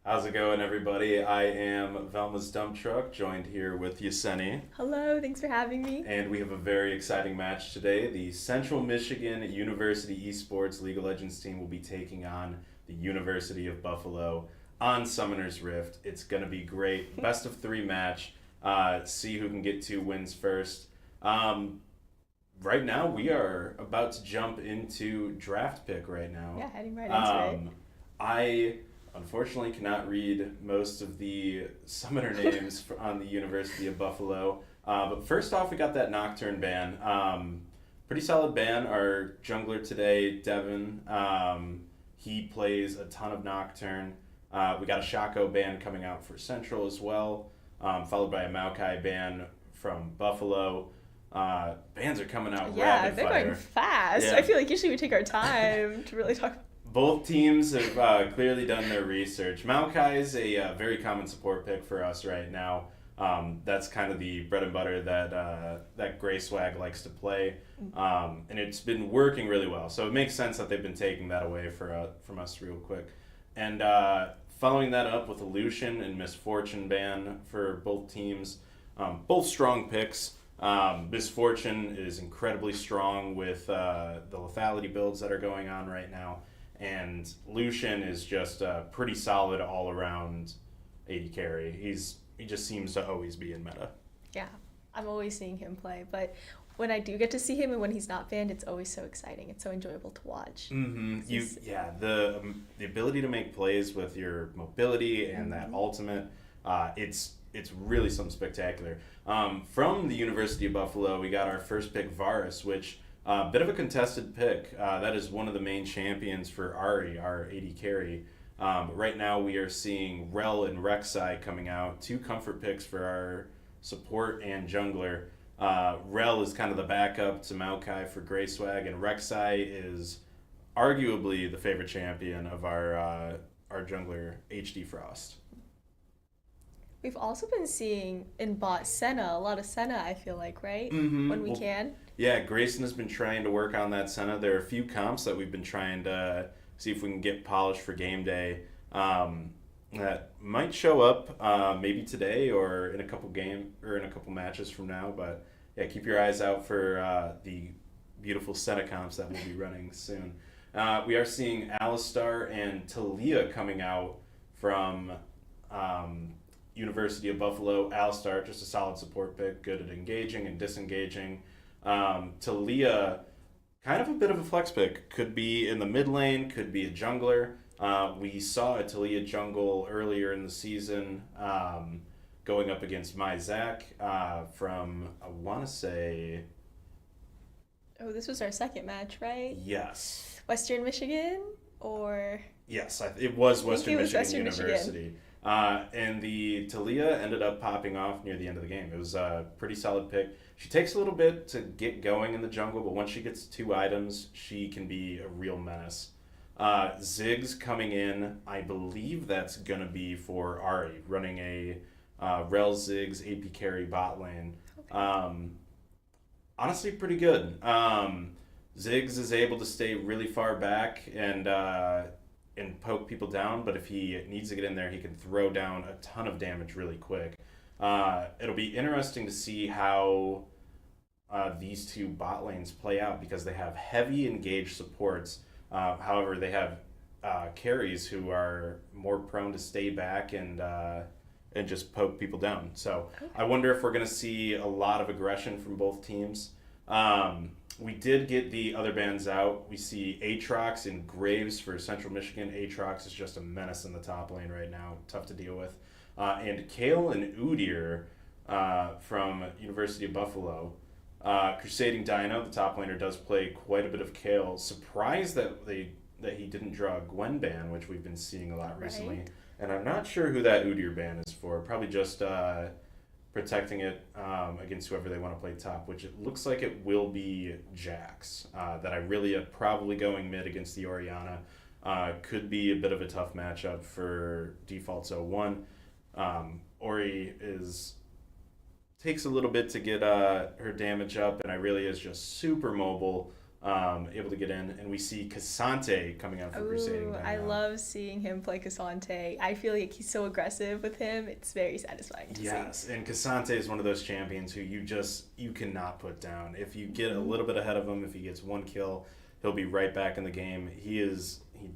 How's it going, everybody? I am Velmas Dumptruck, joined here with Yeseni, Hello, thanks for having me. and we have a very exciting match today. The Central Michigan University Esports League of Legends team will be taking on the University of Buffalo on Summoner's Rift. It's going to be great. Best of three match. See who can get two wins first. Um, right now, we are about to jump into draft pick right now. Yeah, heading right into it. I unfortunately cannot read most of the summoner names on the University of Buffalo. But first off, we got that Nocturne ban. Pretty solid ban. Our jungler today, Devin, he plays a ton of Nocturne. We got a Shaco ban coming out for Central as well, followed by a Maokai ban from Buffalo. Bans are coming out Yeah, rapid they're fire. going fast. Yeah. I feel like usually we take our time to really talk. Both teams have clearly done their research. Maokai is a very common support pick for us right now. That's kind of the bread and butter that GreySwag likes to play, and it's been working really well. So it makes sense that they've been taking that away from us real quick. And following that up with a Lucian and Misfortune ban for both teams, both strong picks. Misfortune is incredibly strong with the lethality builds that are going on right now. And Lucian is just a pretty solid all around AD carry. He just seems to always be in meta. Yeah, I'm always seeing him play, but when I do get to see him and when he's not banned, it's always so exciting. It's so enjoyable to watch. Mm-hmm. The ability to make plays with your mobility and that ultimate, it's really something spectacular. From the University of Buffalo, we got our first pick, Varus, which bit of a contested pick. That is one of the main champions for Arri, our AD carry. Right now we are seeing Rel and Rek'Sai coming out, two comfort picks for our support and jungler. Rel is kind of the backup to Maokai for GreySwag, and Rek'Sai is arguably the favorite champion of our jungler, HdFrost. We've also been seeing in bot Senna, a lot of Senna, I feel like, right? Mm-hmm. When we can. Yeah, Greyson has been trying to work on that Senna. There are a few comps that we've been trying to see if we can get polished for game day. That might show up maybe today or in a couple matches from now. But yeah, keep your eyes out for the beautiful Senna comps that we'll be running soon. We are seeing Alistar and Talia coming out from University of Buffalo. Alistar, just a solid support pick, good at engaging and disengaging. Talia, kind of a bit of a flex pick. Could be in the mid lane, could be a jungler. We saw a Talia jungle earlier in the season going up against Myzak from, I want to say... Oh, this was our second match, right? Yes. Western Michigan or... Yes, it was Western it was Michigan Western University. Michigan. And the Talia ended up popping off near the end of the game. It was a pretty solid pick. She takes a little bit to get going in the jungle, but once she gets two items, she can be a real menace. Ziggs coming in, I believe that's going to be for Arri, running a Rel Ziggs AP carry bot lane. Okay. Honestly, pretty good. Ziggs is able to stay really far back and poke people down, but if he needs to get in there, he can throw down a ton of damage really quick. It'll be interesting to see how these two bot lanes play out because they have heavy engaged supports. However, they have carries who are more prone to stay back and just poke people down. So Okay. I wonder if we're going to see a lot of aggression from both teams. We did get the other bans out. We see Aatrox and Graves for Central Michigan. Aatrox is just a menace in the top lane right now, tough to deal with. And Kale and Udyr from University of Buffalo. Crusading Dino, the top laner, does play quite a bit of Kale. Surprised that he didn't draw a Gwen ban, which we've been seeing a lot recently. Right. And I'm not sure who that Udyr ban is for. Probably just protecting it against whoever they want to play top, which it looks like it will be Jax. That I really probably going mid against the Orianna. Could be a bit of a tough matchup for Default's 0-1. Ori takes a little bit to get her damage up, and Irelia is just super mobile. able to get in, and we see Cassante coming out for Crusading. I love seeing him play Cassante. I feel like he's so aggressive with him. It's very satisfying to see. Yes, and Cassante is one of those champions who you cannot put down. If you get a little bit ahead of him, if he gets one kill, he'll be right back in the game. He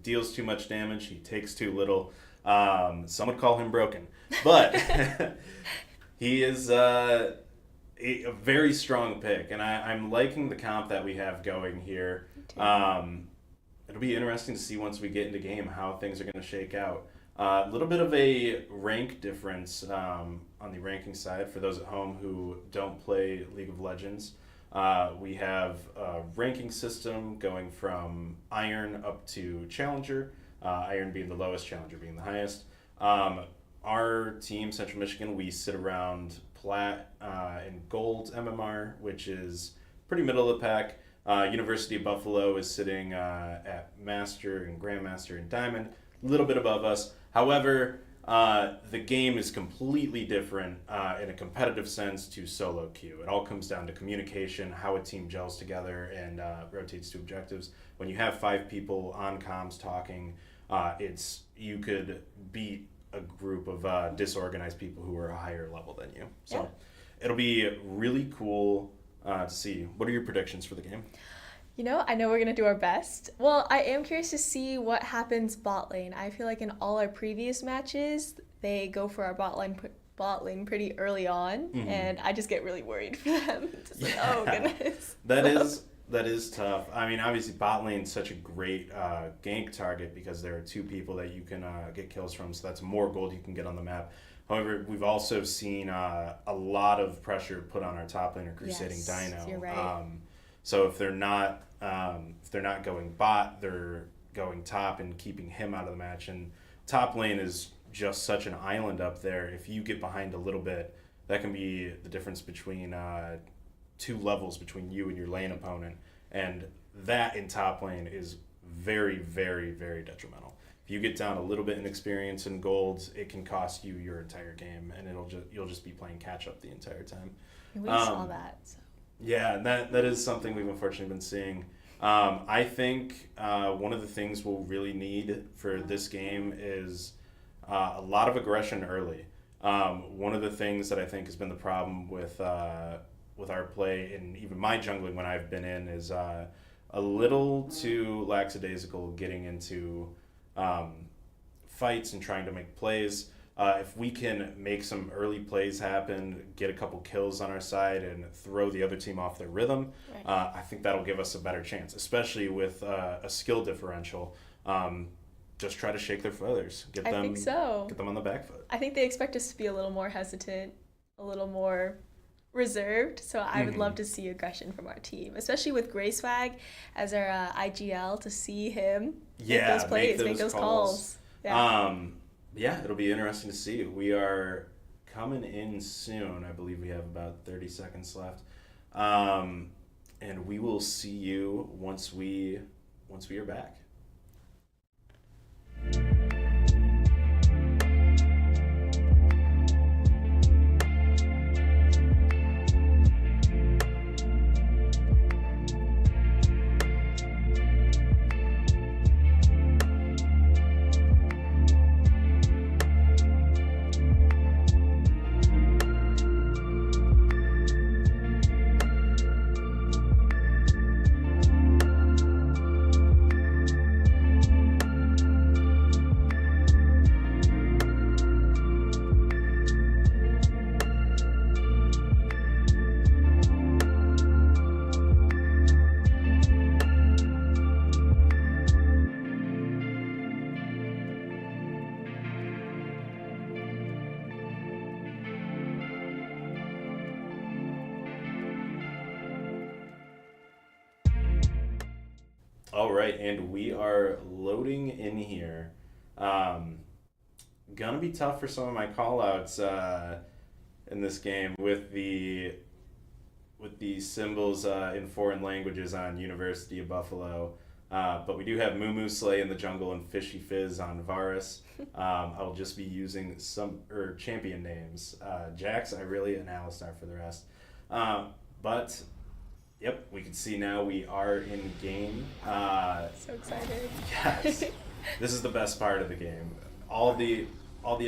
deals too much damage. He takes too little. Some would call him broken, but he is a very strong pick, and I'm liking the comp that we have going here. It'll be interesting to see once we get into game how things are going to shake out. A little bit of a rank difference on the ranking side for those at home who don't play League of Legends. We have a ranking system going from Iron up to Challenger, Iron being the lowest, Challenger being the highest. Our team, Central Michigan, we sit around Plat and Gold MMR, which is pretty middle of the pack. University of Buffalo is sitting at Master and Grandmaster and Diamond, a little bit above us. However, the game is completely different in a competitive sense to solo queue. It all comes down to communication, how a team gels together and rotates to objectives. When you have 5 people on comms talking, you could beat a group of disorganized people who are a higher level than you. So it'll be really cool to see. What are your predictions for the game? I know we're going to do our best. Well, I am curious to see what happens bot lane. I feel like in all our previous matches, they go for our bot lane pretty early on, and I just get really worried for them. Just like, oh, goodness. That is tough. I mean, obviously, bot lane's such a great gank target because there are 2 people that you can get kills from, so that's more gold you can get on the map. However, we've also seen a lot of pressure put on our top laner, Crusading Dino. You're right. So if they're not going bot, they're going top and keeping him out of the match. And top lane is just such an island up there. If you get behind a little bit, that can be the difference between 2 levels between you and your lane opponent, and that in top lane is very, very, very detrimental. If you get down a little bit in experience and golds, it can cost you your entire game, and you'll just be playing catch up the entire time. We saw that. So. Yeah, that is something we've unfortunately been seeing. I think one of the things we'll really need for this game is a lot of aggression early. One of the things that I think has been the problem with our play and even my jungling when I've been in is a little too lackadaisical getting into fights and trying to make plays. If we can make some early plays happen, get a couple kills on our side, and throw the other team off their rhythm, I think that'll give us a better chance, especially with a skill differential. Just try to shake their feathers. Get them on the back foot. I think they expect us to be a little more hesitant, a little more reserved, so I would love to see aggression from our team, especially with GreySwag as our IGL, to see him make those plays, make those calls. Yeah, it'll be interesting to see. We are coming in soon. I believe we have about 30 seconds left, and we will see you once we are back. All right, and we are loading in here. Gonna be tough for some of my callouts in this game with the symbols in foreign languages on University of Buffalo. But we do have Moo Slay in the jungle and Fishy Fizz on Varus. I'll just be using some champion names. Jax, Irelia, and Alistar for the rest. But Yep, we can see now we are in game. So excited. Yes, this is the best part of the game. All the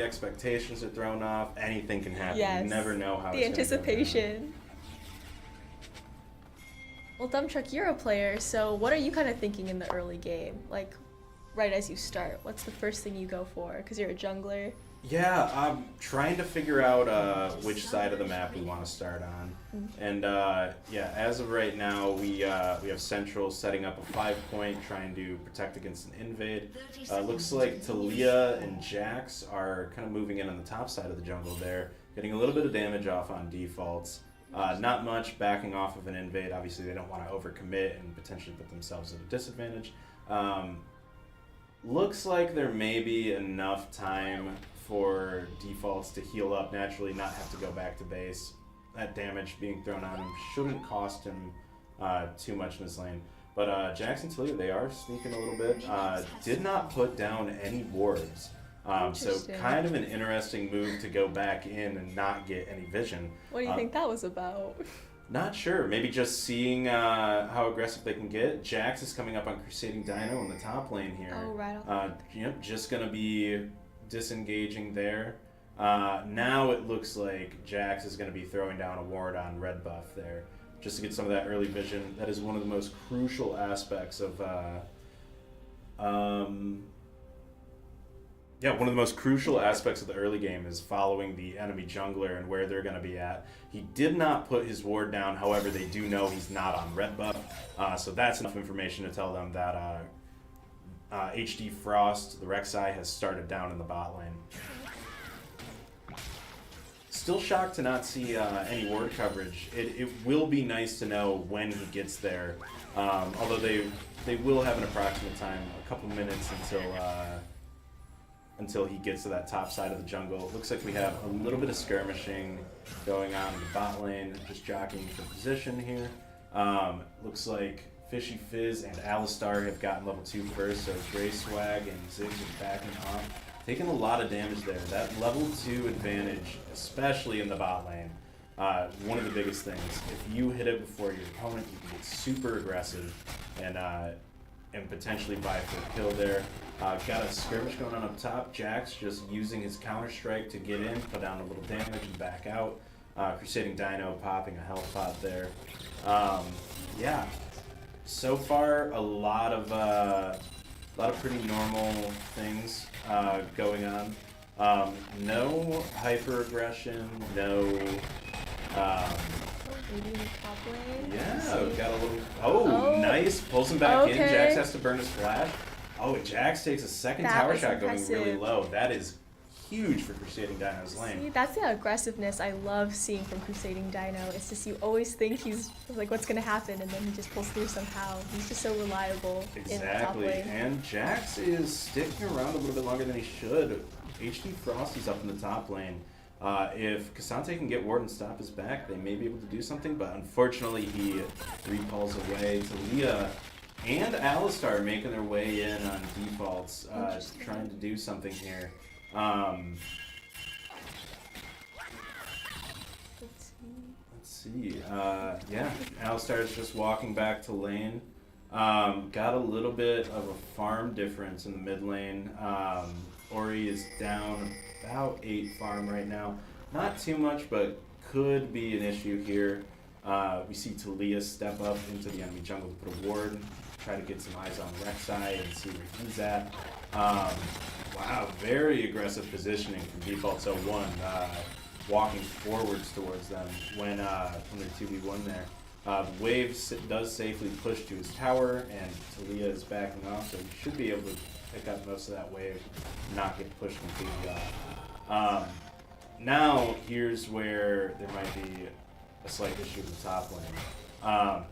expectations are thrown off. Anything can happen. Yes. You never know how The it's gonna go down. anticipation. Well, Dumptruck, you're a player, so what are you kind of thinking in the early game? Like, right as you start, what's the first thing you go for? Because you're a jungler. Yeah, I'm trying to figure out which side of the map we want to start on. And yeah, as of right now, we have Central setting up a 5-point, trying to protect against an invade. Looks like Talia and Jax are kind of moving in on the top side of the jungle there, getting a little bit of damage off on defaults. Not much backing off of an invade. Obviously, they don't want to overcommit and potentially put themselves at a disadvantage. Looks like there may be enough time for defaults to heal up naturally, not have to go back to base. That damage being thrown on him shouldn't cost him too much in his lane. But Jax and Talia, they are sneaking a little bit. Did not put down any wards. So kind of an interesting move to go back in and not get any vision. What do you think that was about? Not sure. Maybe just seeing how aggressive they can get. Jax is coming up on Crusading Dino in the top lane here. Oh, right off. Just going to be disengaging there. Now it looks like Jax is going to be throwing down a ward on red buff there, just to get some of that early vision. That is one of the most crucial aspects of one of the most crucial aspects of the early game is following the enemy jungler and where they're going to be at. He did not put his ward down, however, they do know he's not on red buff, so that's enough information to tell them that HdFrost, the Rek'Sai, has started down in the bot lane. Still shocked to not see any ward coverage. It will be nice to know when he gets there, although they will have an approximate time, a couple minutes until he gets to that top side of the jungle. Looks like we have a little bit of skirmishing going on in the bot lane, just jockeying for position here. Looks like Fishy Fizz and Alistar have gotten level 2 first, so GreySwag and Ziggs are backing off. Taking a lot of damage there. That level 2 advantage, especially in the bot lane, one of the biggest things. If you hit it before your opponent, you can get super aggressive and potentially vie for a kill there. Got a skirmish going on up top. Jax just using his counter-strike to get in, put down a little damage and back out. Crusading Dino popping a health pot there. Yeah, so far a lot of pretty normal things going on. No hyper-aggression, no... maybe in the top lane? Yeah, got a little... Oh, nice. Pulls him back in. Jax has to burn his flash. Oh, Jax takes a second tower shot going really low. That is huge for Crusading Dino's lane. See, that's the aggressiveness I love seeing from Crusading Dino. It's just you always think he's like, what's going to happen? And then he just pulls through somehow. He's just so reliable in the top lane. And Jax is sticking around a little bit longer than he should. HdFrost is up in the top lane. If K'Sante can get ward and stop his back, they may be able to do something, but unfortunately he repulls away. Talia and Alistar making their way in on defaults, trying to do something here. Let's see. Yeah, Alistar is just walking back to lane. Got a little bit of a farm difference in the mid lane. Ori is down about 8 farm right now. Not too much, but could be an issue here. We see Talia step up into the enemy jungle to put a ward, try to get some eyes on Rek'Sai and see where he's at. Wow, very aggressive positioning from default. So walking forwards towards them when they're 2v1 there. The wave does safely push to his tower, and Talia is backing off, so he should be able to pick up most of that wave, not get pushed completely off. Now, here's where there might be a slight issue in the top lane.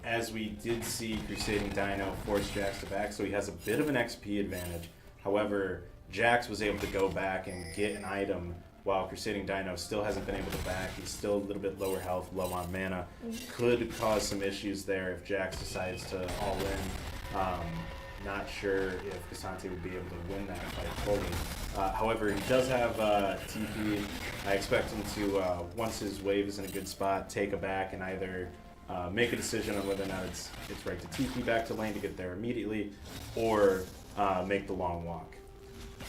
As we did see Crusading Dino force Jax to back, so he has a bit of an XP advantage. However, Jax was able to go back and get an item while Crusading Dino still hasn't been able to back. He's still a little bit lower health, low on mana. Could cause some issues there if Jax decides to all in. Not sure if K'Sante would be able to win that fight fully. However, he does have TP. I expect him to, once his wave is in a good spot, take a back and either make a decision on whether or not it's right to TP back to lane to get there immediately, or make the long walk.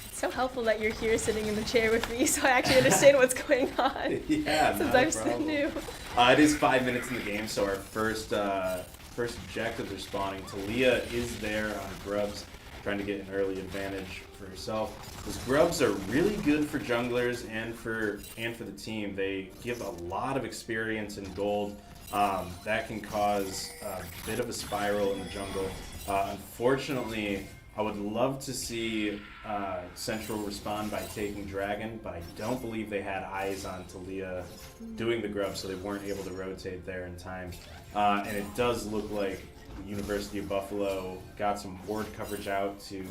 It's so helpful that you're here sitting in the chair with me, so I actually understand what's going on. Yeah, since I'm so new. It is 5 minutes in the game, so our first objectives are spawning. Talia is there on Grubs, trying to get an early advantage for herself. Those Grubs are really good for junglers and for the team. They give a lot of experience and gold. That can cause a bit of a spiral in the jungle. Unfortunately, I would love to see Central respond by taking Dragon, but I don't believe they had eyes on Talia doing the grub, so they weren't able to rotate there in time. And it does look like the University of Buffalo got some ward coverage out to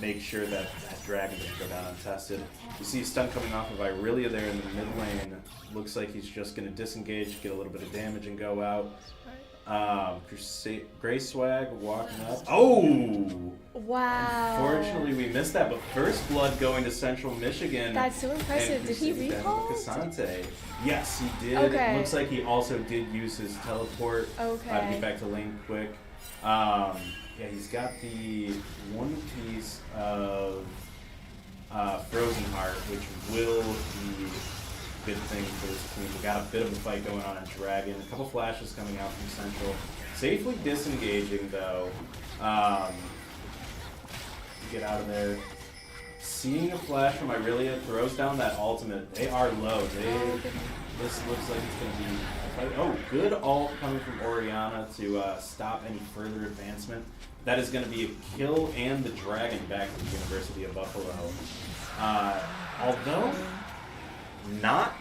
make sure that Dragon doesn't go down untested. You see a stun coming off of Irelia there in the mid lane. Looks like he's just going to disengage, get a little bit of damage, and go out. GreySwag walking up. Oh! Wow. Unfortunately, we missed that, but first blood going to Central Michigan. That's so impressive. Did he recall? Yes, he did. Okay. It looks like he also did use his teleport to get back to lane quick. Yeah, he's got the one piece of Frozen Heart, which will be a good thing for this team. We got a bit of a fight going on in Dragon. A couple flashes coming out from Central. Safely disengaging, though. Get out of there. Seeing a flash from Irelia, throws down that ultimate. They are low. This looks like it's going to be a fight. Oh, good ult coming from Oriana to stop any further advancement. That is going to be a kill and the Dragon back to the University of Buffalo. Although not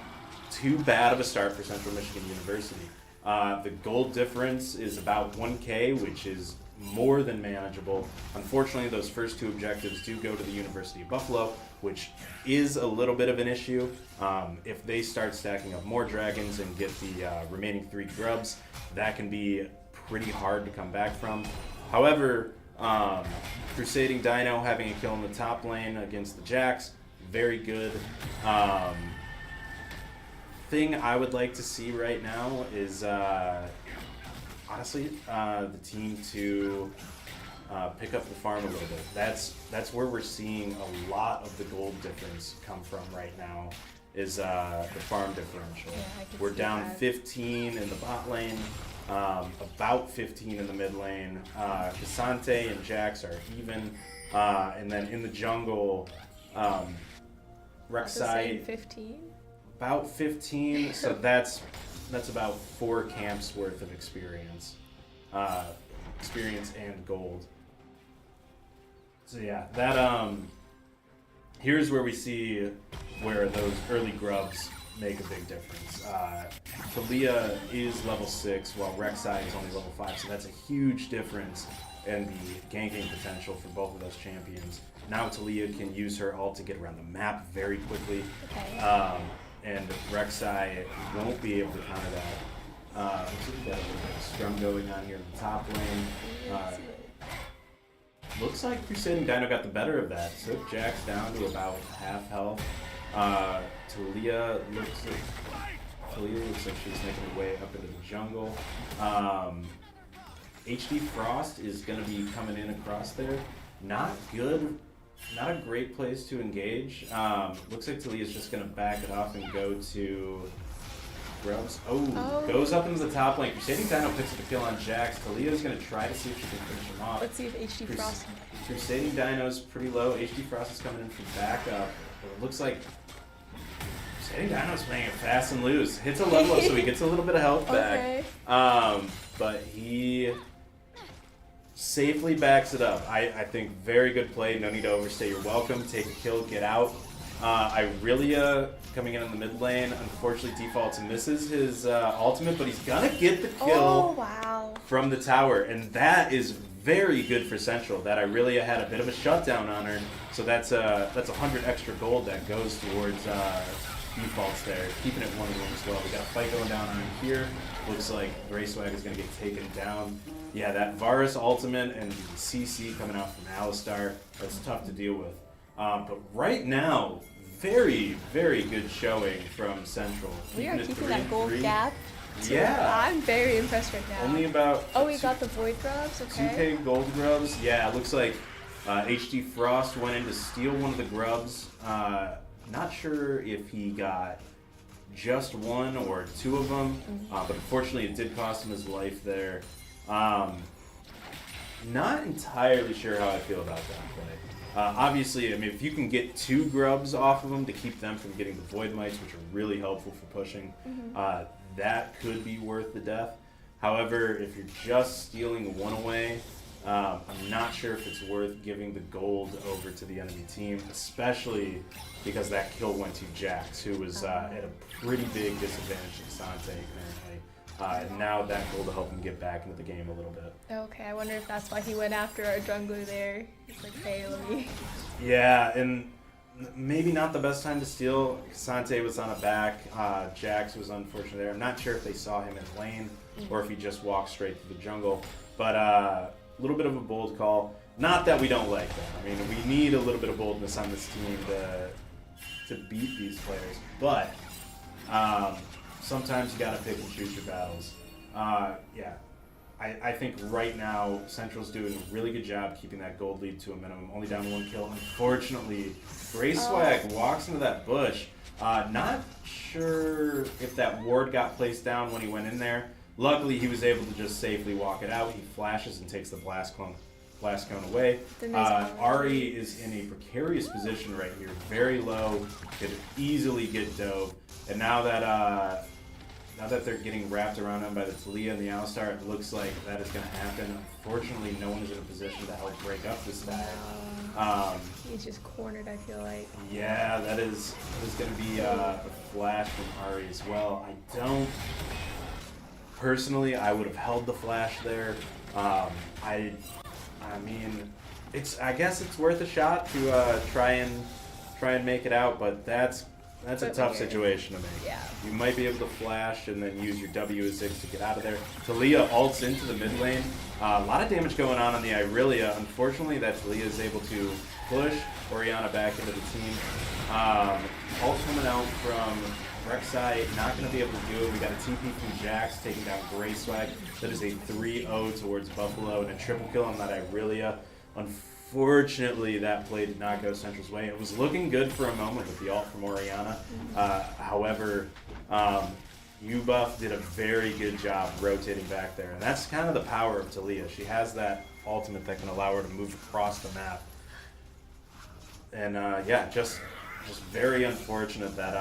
too bad of a start for Central Michigan University. The gold difference is about 1K, which is more than manageable. Unfortunately, those first two objectives do go to the University of Buffalo, which is a little bit of an issue. If they start stacking up more dragons and get the remaining 3 grubs, that can be pretty hard to come back from. However, Crusading Dino having a kill in the top lane against the Jacks, very good. Thing I would like to see right now is honestly, the team to pick up the farm a little bit. That's where we're seeing a lot of the gold difference come from right now, is the farm differential. Yeah, we're down 15 in the bot lane, about 15 in the mid lane. Casante and Jax are even, and then in the jungle, Rek'Sai 15. About 15. So that's about 4 camps worth of experience and gold. So yeah, that here's where we see where those early grubs make a big difference. Talia is level 6 while Rek'Sai is only level 5, so that's a huge difference in the ganking potential for both of those champions. Now Talia can use her ult to get around the map very quickly. Okay. And Rek'Sai won't be able to counter that. We've got a little bit of scrum going on here in the top lane. Looks like Crusading Dino got the better of that. Took Jax down to about half health. Talia looks like she's making her way up into the jungle. HdFrost is going to be coming in across there. Not good. Not a great place to engage. Looks like Talia's just going to back it off and go to Grubs. Oh, goes up into the top lane. Crusading Dino picks up a kill on Jax. Talia's going to try to see if she can finish him off. Let's see if HdFrost. Crusading Dino's pretty low. HdFrost is coming in for backup. But it looks like Crusading Dino's playing it fast and loose. Hits a level up, so he gets a little bit of health back. But he safely backs it up. I think very good play. No need to overstay your welcome. Take a kill, get out. Irelia coming in the mid lane. Unfortunately, defaults and misses his ultimate, but he's gonna get the kill from the tower, and that is very good for Central. That Irelia had a bit of a shutdown on her, so that's 100 extra gold that goes towards defaults there, keeping it 1-1 as well. We got a fight going down on here. Looks like GreySwag is gonna get taken down. Yeah, that Varus ultimate and the CC coming out from Alistar, that's tough to deal with. But right now, very, very good showing from Central. We are it keeping that gold 3-3. gap. Yeah. I'm very impressed right now. Only about Oh, we got the void grubs, okay. 2K gold grubs. Yeah, it looks like HdFrost went in to steal one of the grubs. Not sure if he got just one or two of them, but unfortunately it did cost him his life there. Not entirely sure how I feel about that play. Obviously, I mean, if you can get 2 grubs off of them to keep them from getting the void mites, which are really helpful for pushing, that could be worth the death. However, if you're just stealing one away, I'm not sure if it's worth giving the gold over to the enemy team, especially because that kill went to Jax, who was at a pretty big disadvantage to Sante currently. And now that gold will help him get back into the game a little bit. Okay, I wonder if that's why he went after our jungler there. He's like, hey, let me... Yeah, and maybe not the best time to steal. Sante was on a back. Jax was unfortunate there. I'm not sure if they saw him in lane or if he just walked straight to the jungle. But a little bit of a bold call. Not that we don't like that. I mean, we need a little bit of boldness on this team to beat these players. But sometimes you got to pick and choose your battles. Yeah. I think right now Central's doing a really good job keeping that gold lead to a minimum. Only down 1 kill. Unfortunately, GreySwag walks into that bush. Not sure if that ward got placed down when he went in there. Luckily, he was able to just safely walk it out. He flashes and takes the blast cone away. Arri is in a precarious position right here. Very low. Could easily get dove. And now that they're getting wrapped around him by the Talia and the Alistar, it looks like that is going to happen. Unfortunately, no one is in a position to help break up this bag. He's just cornered, I feel like. Yeah, that is going to be a flash from Arri as well. Personally, I would have held the flash there. I mean, I guess it's worth a shot to try and make it out, but that's a tough situation to make. Yeah. You might be able to flash and then use your W6 to get out of there. Talia ults into the mid lane. A lot of damage going on the Irelia. Unfortunately, that Talia is able to push Orianna back into the team. Ult coming out from Rek'Sai, not going to be able to do it. We got a TP from Jax taking down GreySwag. That is a 3-0 towards Buffalo and a triple kill on that Irelia. Unfortunately, that play did not go Central's way. It was looking good for a moment with the ult from Orianna. However, Ubuff did a very good job rotating back there. And that's kind of the power of Talia. She has that ultimate that can allow her to move across the map. And yeah, just very unfortunate that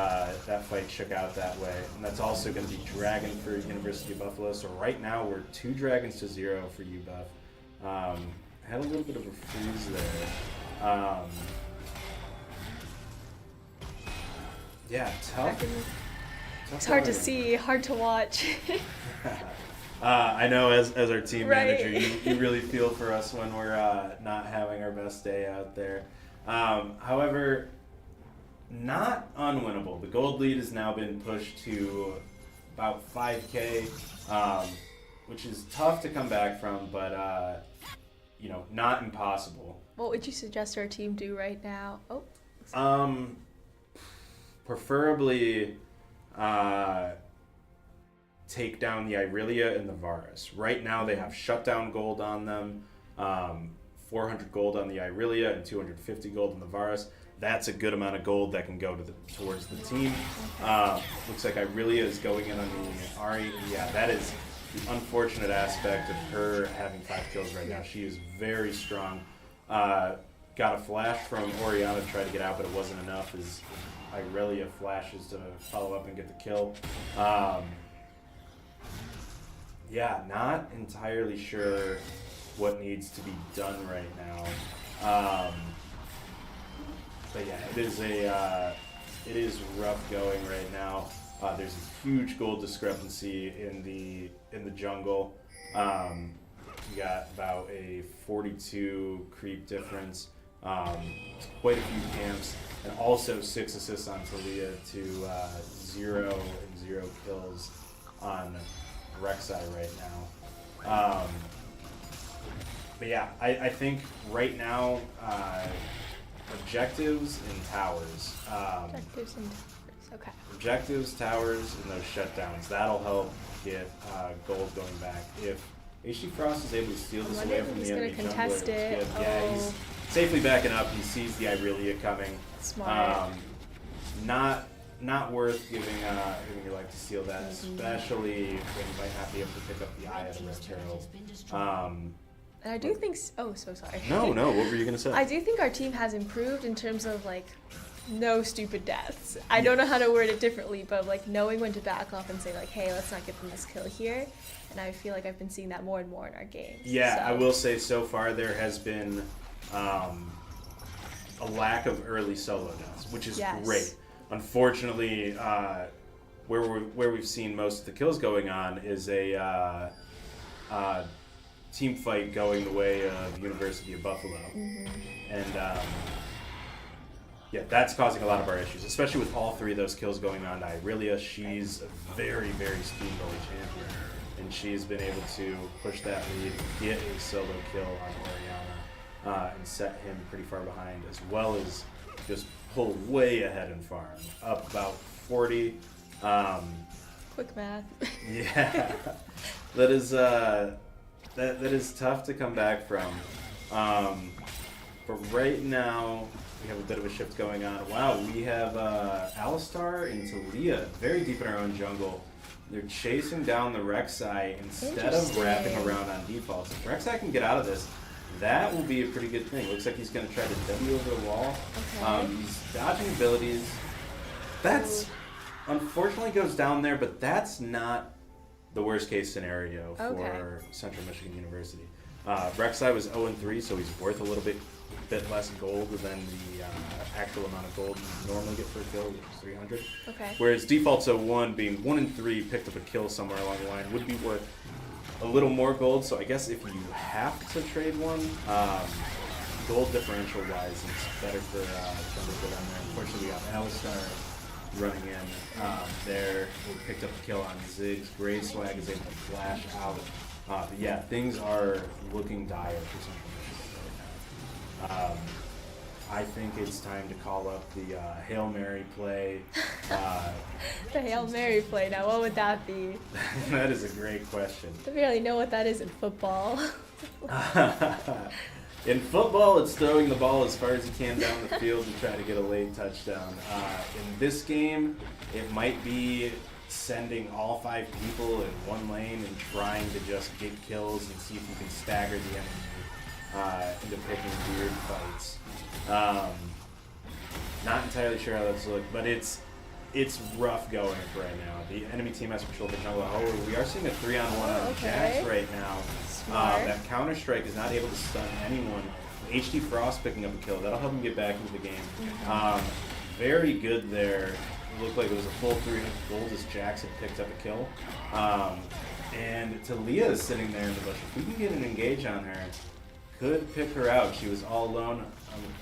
that fight shook out that way. And that's also going to be Dragon for University of Buffalo. So right now we're 2 dragons to 0 for Ubuff. Had a little bit of a freeze there. Yeah, tough. It's hard to see, hard to watch. I know as our team manager, you really feel for us when we're not having our best day out there. However, not unwinnable. The gold lead has now been pushed to about 5K, which is tough to come back from, but you know, not impossible. What would you suggest our team do right now? Preferably take down the Irelia and the Varus. Right now they have shutdown gold on them, 400 gold on the Irelia and 250 gold on the Varus. That's a good amount of gold that can go towards the team. Looks like Irelia is going in on the Arri. Yeah, that is the unfortunate aspect of her having 5 kills right now. She is very strong. Got a flash from Orianna to try to get out, but it wasn't enough as Irelia flashes to follow up and get the kill. Yeah, not entirely sure what needs to be done right now. But yeah, it is rough going right now. There's a huge gold discrepancy in the jungle. We got about a 42 creep difference. Quite a few camps, and also 6 assists on Talia to 0 and 0 kills on Rek'Sai right now. But yeah, I think right now objectives and towers. Objectives and towers. Okay. Objectives, towers, and those shutdowns. That'll help get gold going back. If HdFrost is able to steal this away from the enemy jungler, contest it. Yeah, he's safely backing up. He sees the Irelia coming. Smart. Not worth giving your life to steal that, especially when you might not be able to pick up the eye of the Rift Herald. And I do think. Oh, so sorry. No. What were you gonna say? I do think our team has improved in terms of like no stupid deaths. I don't know how to word it differently, but like knowing when to back off and say like, hey, let's not give them this kill here. And I feel like I've been seeing that more and more in our games. Yeah, so. I will say so far there has been a lack of early solo deaths, which is great. Unfortunately, where we've seen most of the kills going on is a team fight going the way of University of Buffalo, and yeah, that's causing a lot of our issues, especially with all three of those kills going on to Irelia. She's a very, very speedboat champion, and she's been able to push that lead, get a solo kill on Oriana, and set him pretty far behind, as well as just pull way ahead in farm, up about 40. Quick math. Yeah, that is that is tough to come back from. But right now we have a bit of a shift going on. Wow, we have Alistar and Talia very deep in our own jungle. They're chasing down the Rek'Sai instead of wrapping around on defaults. If Rek'Sai can get out of this, that will be a pretty good thing. Looks like he's going to try to W over the wall. Okay. He's dodging abilities. That's unfortunately goes down there, but that's not the worst case scenario for Central Michigan University. Rek'Sai was 0-3, so he's worth a little bit less gold than the actual amount of gold you normally get for a kill, which is 300. Okay. Whereas default's 0-1, being 1-3, picked up a kill somewhere along the line, would be worth a little more gold. So I guess if you have to trade one, gold differential wise, it's better for jungle to go down there. Unfortunately, we got Alistar running in there. We picked up a kill on Ziggs. GreySwag is able to flash out. But yeah, things are looking dire for Central Michigan right now. I think it's time to call up the Hail Mary play. The Hail Mary play, now what would that be? That is a great question. I barely know what that is in football. In football, it's throwing the ball as far as you can down the field to try to get a late touchdown. In this game, it might be sending all 5 people in one lane and trying to just get kills and see if you can stagger the enemy into picking weird fights. Not entirely sure how that's look, but it's rough going for right now. The enemy team has control of the jungle. However, we are seeing a 3-on-1 on Jax right now. That Counter-Strike is not able to stun anyone. HdFrost picking up a kill. That'll help him get back into the game. Very good there. It looked like it was a full 300 gold as Jax had picked up a kill. And Talia is sitting there in the bush. If we can get an engage on her, could pick her out. She was all alone.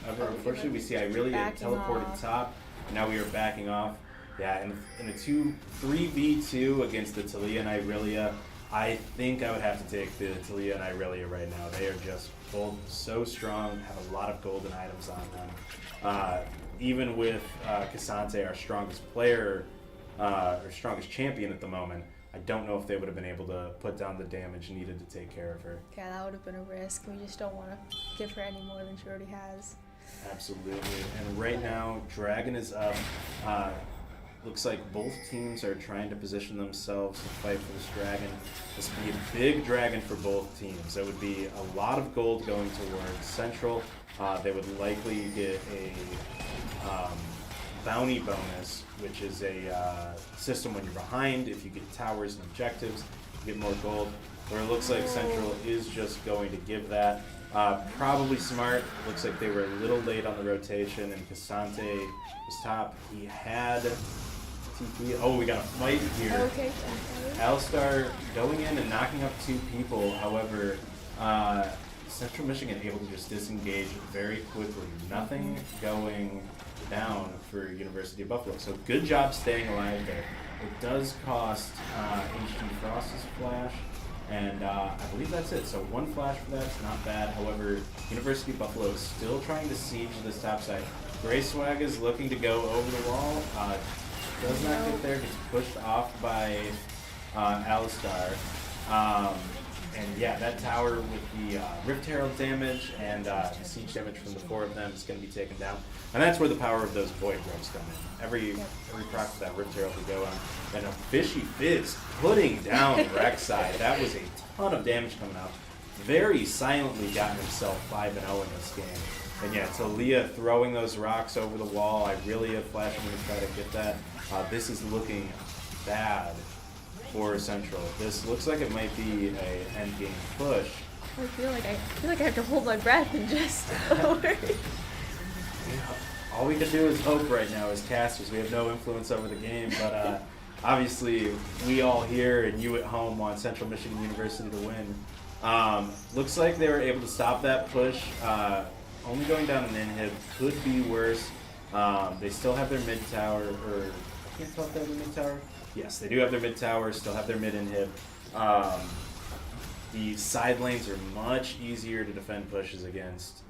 Unfortunately, we see Irelia teleported top, and now we are backing off. Yeah, in a 3v2 against the Talia and Irelia, I think I would have to take the Talia and Irelia right now. They are just both so strong, have a lot of golden items on them. Even with Cassante, our strongest player, or strongest champion at the moment, I don't know if they would have been able to put down the damage needed to take care of her. Yeah, that would have been a risk. We just don't want to give her any more than she already has. Absolutely. And right now, Dragon is up. Looks like both teams are trying to position themselves to fight for this Dragon. This would be a big Dragon for both teams. There would be a lot of gold going towards Central. They would likely get a bounty bonus, which is a system when you're behind. If you get towers and objectives, you get more gold. Where it looks like Central is just going to give that. Probably smart. It looks like they were a little late on the rotation, and Cassante was top. He had TP. Oh, we got a fight here. Okay. Alistar going in and knocking up 2 people. However, Central Michigan able to just disengage very quickly. Nothing going down for University of Buffalo. So good job staying alive there. It does cost HdFrost's flash, And I believe that's it. So one flash for that's not bad. However, University of Buffalo is still trying to siege this top side. GreySwag is looking to go over the wall. Does not get there. Gets pushed off by Alistar. And yeah, that tower with the Rift Herald damage and the siege damage from the 4 of them is going to be taken down. And that's where the power of those Void Grubs come in. Every proc for that Rift Herald will go on. And a Fishy Fizz putting down Rek'Sai. That was a ton of damage coming out. Very silently got himself 5-0 in this game. And yeah, Talia throwing those rocks over the wall. I really have flashing to try to get that. This is looking bad for Central. This looks like it might be a end game push. I feel like I have to hold my breath and just over. All we can do is hope right now as casters. We have no influence over the game, but obviously we all here and you at home want Central Michigan University to win. Looks like they were able to stop that push. Only going down an inhib could be worse. They still have their mid tower, or I can't tell if they have their mid tower. Yes, they do have their mid tower, still have their mid inhib. The side lanes are much easier to defend pushes against.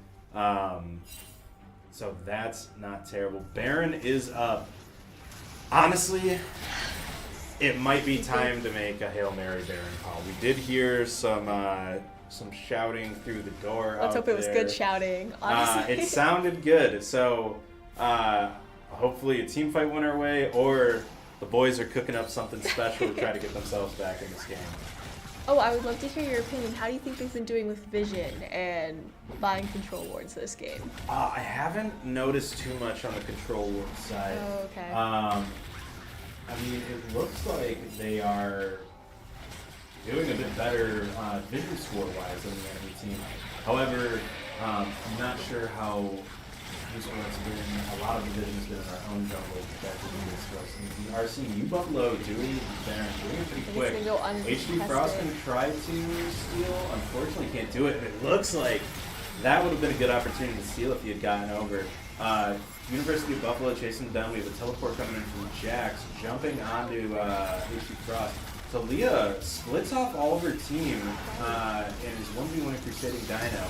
So that's not terrible. Baron is up. Honestly, it might be time to make a Hail Mary Baron call. We did hear some shouting through the door. Let's hope it was good shouting, honestly. It sounded good. So hopefully a team fight went our way, or the boys are cooking up something special to try to get themselves back in this game. Oh, I would love to hear your opinion. How do you think they've been doing with vision and buying control wards this game? I haven't noticed too much on the control ward side. Oh, okay. I mean, it looks like they are doing a bit better vision score-wise than the enemy team. However, I'm not sure how useful it's been. A lot of the vision has been in our own jungle compared to the RCU Buffalo doing it pretty quick. HdFrost can try to steal. Unfortunately, can't do it. It looks like that would have been a good opportunity to steal if he had gotten over. University of Buffalo chasing him down. We have a teleport coming in from Jax, jumping onto HdFrost. Talia splits off all of her team and is 1v1 Crusading Dino.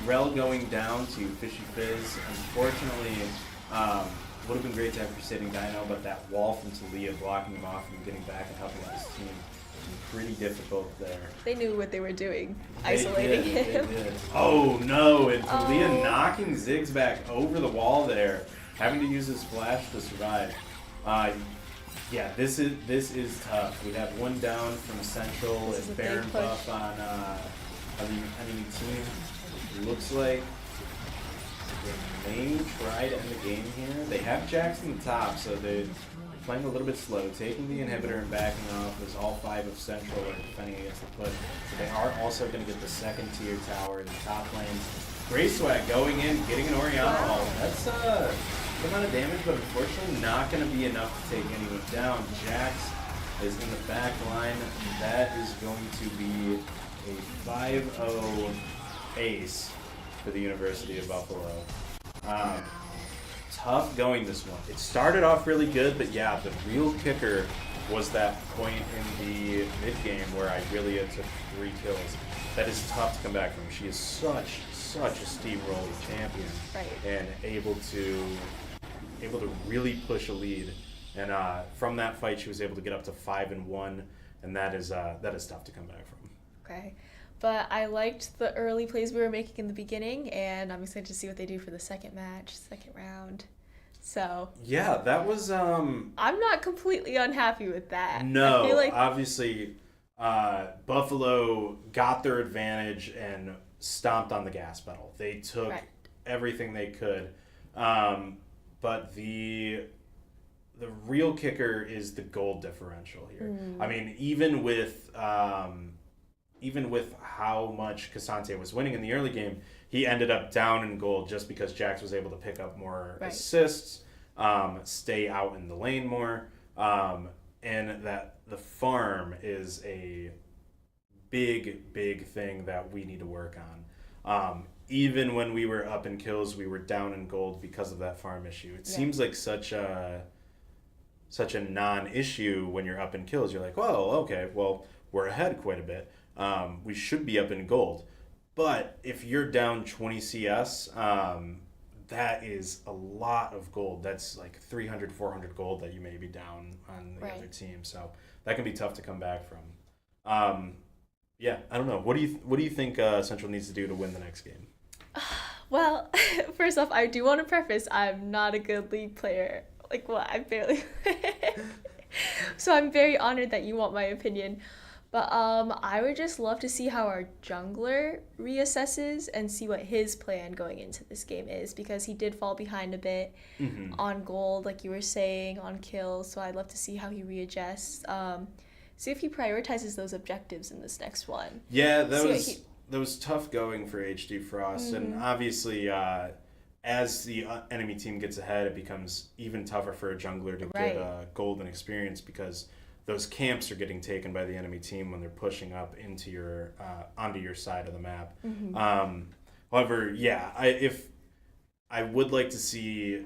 Rel going down to Fishy Fizz. Unfortunately, would have been great to have Crusading Dino, but that wall from Talia blocking him off from getting back and helping out his team was pretty difficult there. They knew what they were doing, isolating him. They did. Oh no, and Talia knocking Ziggs back over the wall there, having to use his flash to survive. Yeah, this is tough. We have one down from Central and Baron buff on the enemy team. Looks like they may try to end the game here. They have Jax in the top, so they're playing a little bit slow, taking the inhibitor and backing off as all 5 of Central are defending against the push. So they are also going to get the second tier tower in the top lane. GreySwag going in, getting an Orianna ult. That's a good amount of damage, but unfortunately not going to be enough to take anyone down. Jax is in the back line. That is going to be a 5-0 ace for the University of Buffalo. Tough going this one. It started off really good, but yeah, the real kicker was that point in the mid-game where Irelia took 3 kills. That is tough to come back from. She is such a steamrolling champion, and able to really push a lead. And from that fight, she was able to get up to 5-1, and that is tough to come back from. Okay. But I liked the early plays we were making in the beginning, and I'm excited to see what they do for the second round. So yeah, that was I'm not completely unhappy with that. No, I feel like obviously Buffalo got their advantage and stomped on the gas pedal. They took everything they could. But the real kicker is the gold differential here. I mean, even with how much Cassante was winning in the early game, he ended up down in gold just because Jax was able to pick up more assists, stay out in the lane more, and that the farm is a big thing that we need to work on. Even when we were up in kills, we were down in gold because of that farm issue. It seems like such a non-issue when you're up in kills. You're like, well, okay, well, we're ahead quite a bit. We should be up in gold. But if you're down 20 CS, that is a lot of gold. That's like 300, 400 gold that you may be down on the other team. So that can be tough to come back from. Yeah, I don't know. What do you think Central needs to do to win the next game? Well, first off, I do want to preface I'm not a good League player. Like, what? I barely. So I'm very honored that you want my opinion. But I would just love to see how our jungler reassesses and see what his plan going into this game is, because he did fall behind a bit on gold, like you were saying, on kills. So I'd love to see how he readjusts. See if he prioritizes those objectives in this next one. Yeah, that was tough going for HdFrost, and obviously as the enemy team gets ahead, it becomes even tougher for a jungler to get gold and experience, because those camps are getting taken by the enemy team when they're pushing up into your onto your side of the map. However, yeah, I would like to see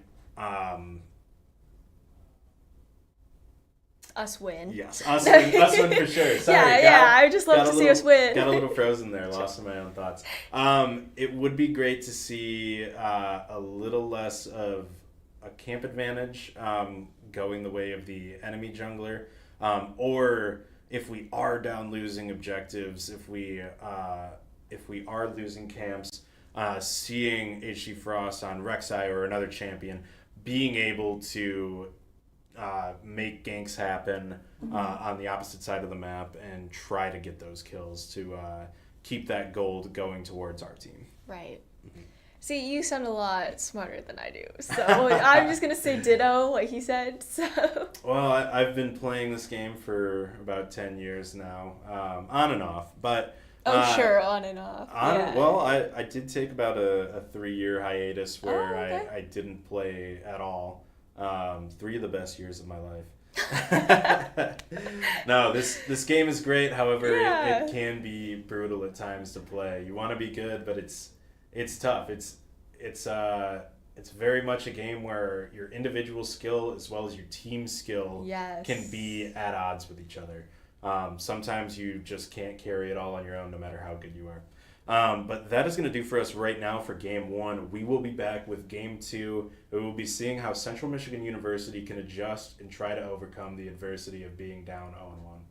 us win. Yes, us win for sure. Sorry, I just love to see us win. Got a little frozen there, lost in my own thoughts. It would be great to see a little less of a camp advantage going the way of the enemy jungler. Or if we are down losing objectives, if we are losing camps, seeing HdFrost on Rek'Sai or another champion being able to make ganks happen on the opposite side of the map and try to get those kills to keep that gold going towards our team. Right. See, you sound a lot smarter than I do, so I'm just going to say ditto what he said. So. Well, I've been playing this game for about 10 years now, on and off, but... sure, on and off. Well, I did take about a 3-year hiatus where I didn't play at all. 3 of the best years of my life. No, this game is great, however, it can be brutal at times to play. You want to be good, but it's tough. It's very much a game where your individual skill as well as your team skill can be at odds with each other. Sometimes you just can't carry it all on your own, no matter how good you are. But that is going to do for us right now for Game 1. We will be back with Game 2. We will be seeing how Central Michigan University can adjust and try to overcome the adversity of being down 0-1.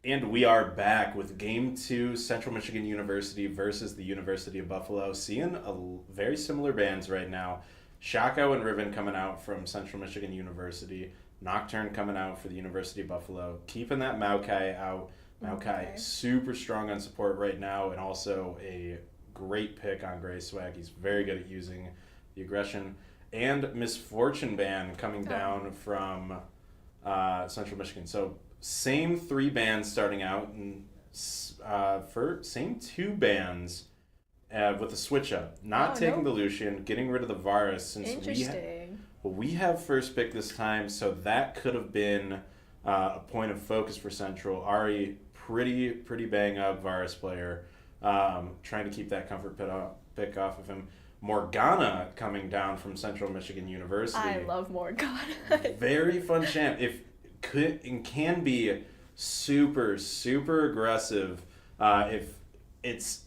And we are back with Game 2, Central Michigan University versus the University of Buffalo. Seeing very similar bands right now. Shako and Riven coming out from Central Michigan University. Nocturne coming out for the University of Buffalo. Keeping that Maokai out. Maokai super strong on support right now, and also a great pick on GreySwag. He's very good at using the aggression. And Misfortune Band coming down from Central Michigan. So same three bands starting out, and same two bands with a switch up. Not taking the Lucian, getting rid of the Varus, since we have first pick this time, so that could have been a point of focus for Central. Arri, pretty bang up Varus player, trying to keep that comfort pick off of him. Morgana coming down from Central Michigan University. I love Morgana. Very fun champ. Can be super aggressive. If it's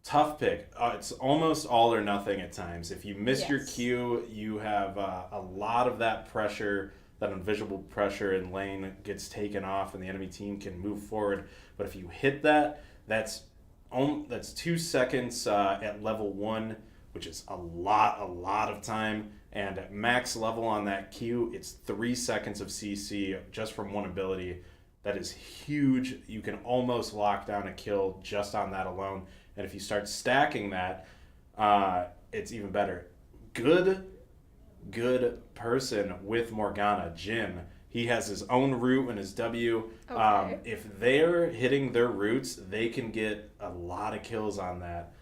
tough pick, it's almost all or nothing at times. If you miss your Q, you have a lot of that pressure, that invisible pressure in lane gets taken off, and the enemy team can move forward. But if you hit that, that's 2 seconds at level 1, which is a lot of time. And at max level on that Q, it's 3 seconds of CC just from one ability. That is huge. You can almost lock down a kill just on that alone. And if you start stacking that, it's even better. Good person with Morgana, Jin. He has his own root and his W. Okay. If they're hitting their roots, they can get a lot of kills on that.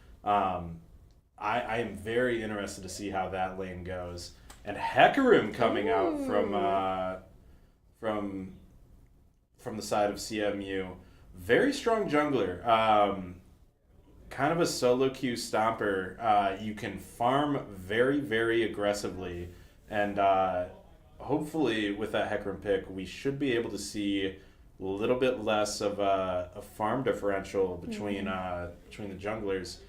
I am very interested to see how that lane goes. And Hecarim coming out from the side of CMU. Very strong jungler. Kind of a solo queue stomper. You can farm very aggressively. And hopefully with that Hecarim pick, we should be able to see a little bit less of a farm differential between the junglers.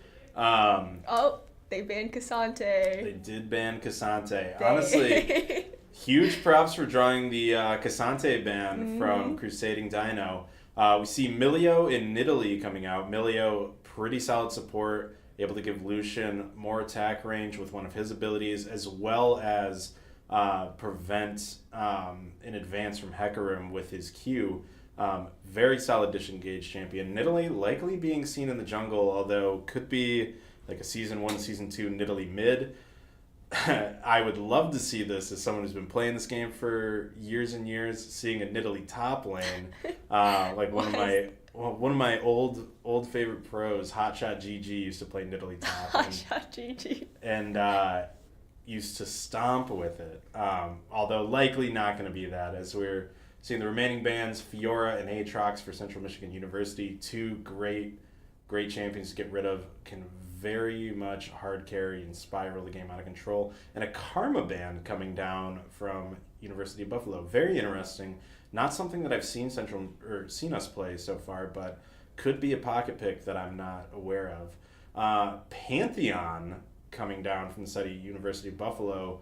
They banned Cassante. They did ban Cassante. Honestly, huge props for drawing the Cassante ban from Crusading Dino. We see Milio and Nidalee coming out. Milio, pretty solid support, able to give Lucian more attack range with one of his abilities, as well as prevent an advance from Hecarim with his Q. Very solid disengaged champion. Nidalee likely being seen in the jungle, although could be like a Season 1, Season 2 Nidalee mid. I would love to see this as someone who's been playing this game for years and years, seeing a Nidalee top lane. Like one of my old favorite pros, Hotshot GG, used to play Nidalee top. Hotshot GG. And used to stomp with it. Although likely not going to be that, as we're seeing the remaining bans, Fiora and Aatrox for Central Michigan University, two great champions to get rid of, can very much hard carry and spiral the game out of control. And a Karma ban coming down from University of Buffalo. Very interesting. Not something that I've seen seen us play so far, but could be a pocket pick that I'm not aware of. Pantheon coming down from the side of University of Buffalo,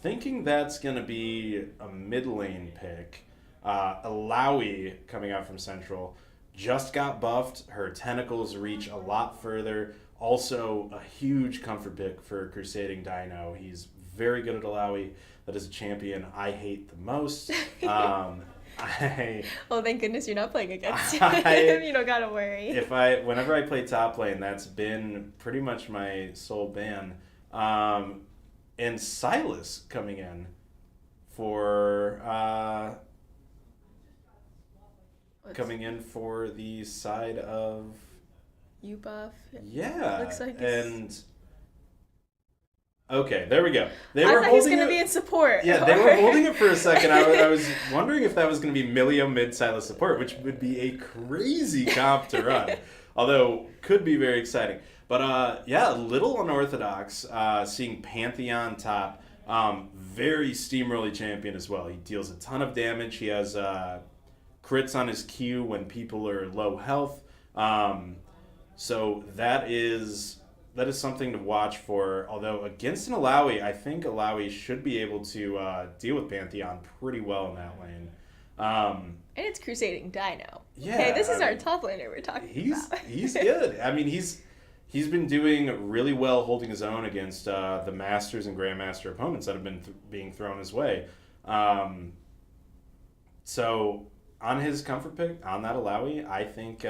thinking that's going to be a mid lane pick. Alawi coming out from Central just got buffed. Her tentacles reach a lot further. Also, a huge comfort pick for Crusading Dino. He's very good at Alawi. That is a champion I hate the most. Well, thank goodness you're not playing against him. You don't gotta worry. Whenever I play top lane, that's been pretty much my sole ban. And Silas coming in for the side of you buff. Yeah. Looks like okay, there we go. I thought he was going to be in support. Yeah, they were holding it for a second. I was wondering if that was going to be Milio mid Silas support, which would be a crazy comp to run. Although, could be very exciting. But, yeah, a little unorthodox seeing Pantheon top. Very steamrolly champion as well. He deals a ton of damage. He has crits on his Q when people are low health. So that is something to watch for. Although against an Alawi, I think Alawi should be able to deal with Pantheon pretty well in that lane. And it's Crusading Dino. Yeah, okay, this is our top laner we're talking about. He's good. I mean, he's been doing really well holding his own against the Masters and Grandmaster opponents that have been being thrown his way. So on his comfort pick, on that Alawi, I think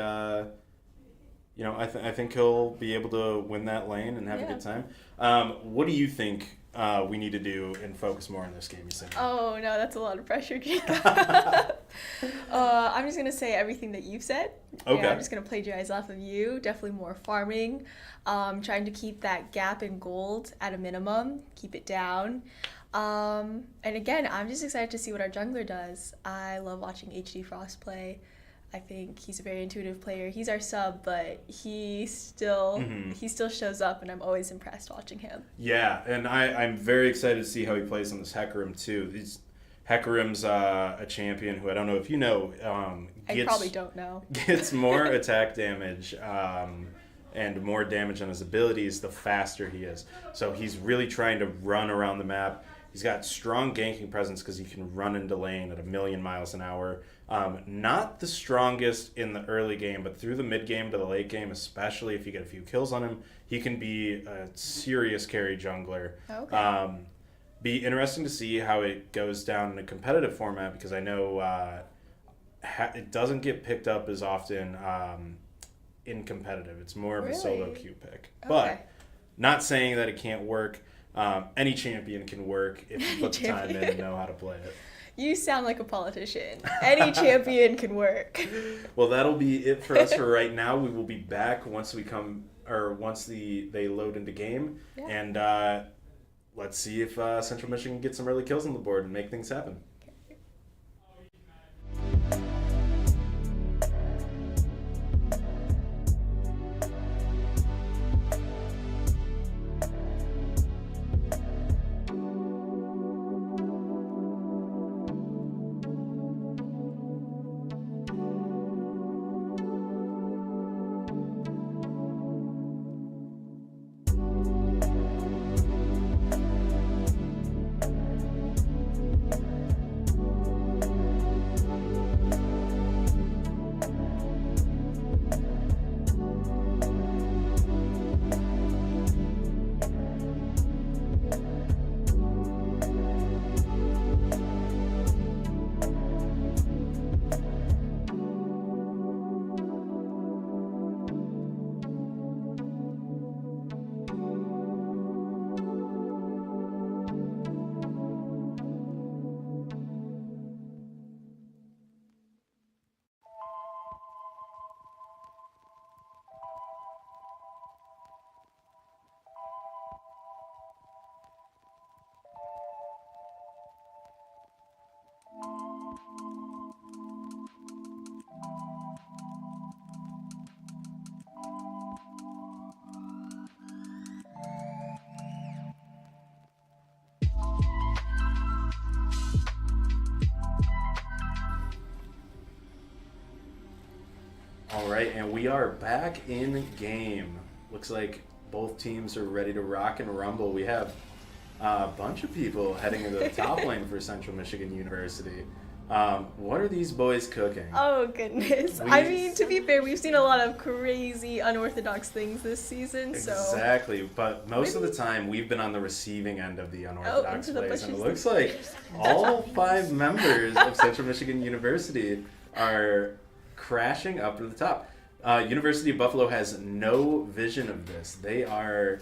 I think he'll be able to win that lane and have a good time. What do you think we need to do and focus more on this game, Yesenia? Oh, no, that's a lot of pressure, Jacob. I'm just going to say everything that you've said. Okay. Yeah, I'm just going to plagiarize off of you. Definitely more farming. Trying to keep that gap in gold at a minimum. Keep it down. And again, I'm just excited to see what our jungler does. I love watching HdFrost play. I think he's a very intuitive player. He's our sub, but he still shows up, and I'm always impressed watching him. Yeah, and I'm very excited to see how he plays on this Hecarim too. Hecarim's a champion who I don't know if you know. I probably don't know. Gets more attack damage and more damage on his abilities the faster he is. So he's really trying to run around the map. He's got strong ganking presence because he can run into lane at 1,000,000 miles an hour. Not the strongest in the early game, but through the mid game to the late game, especially if you get a few kills on him, he can be a serious carry jungler. Okay. Be interesting to see how it goes down in a competitive format because I know it doesn't get picked up as often in competitive. It's more of a solo queue pick. Okay. But not saying that it can't work. Any champion can work if you put the time in and know how to play it. You sound like a politician. Any champion can work. Well, that'll be it for us for right now. We will be back once they load into game, and let's see if Central Michigan gets some early kills on the board and make things happen. All right, and we are back in game. looks like both teams are ready to rock and rumble. We have a bunch of people heading into the top lane for Central Michigan University. What are these boys cooking? Oh, goodness. I mean, to be fair, we've seen a lot of crazy, unorthodox things this season, so... Exactly, but most of the time, we've been on the receiving end of the unorthodox plays, and it looks like all 5 members of Central Michigan University are crashing up to the top. University of Buffalo has no vision of this. They are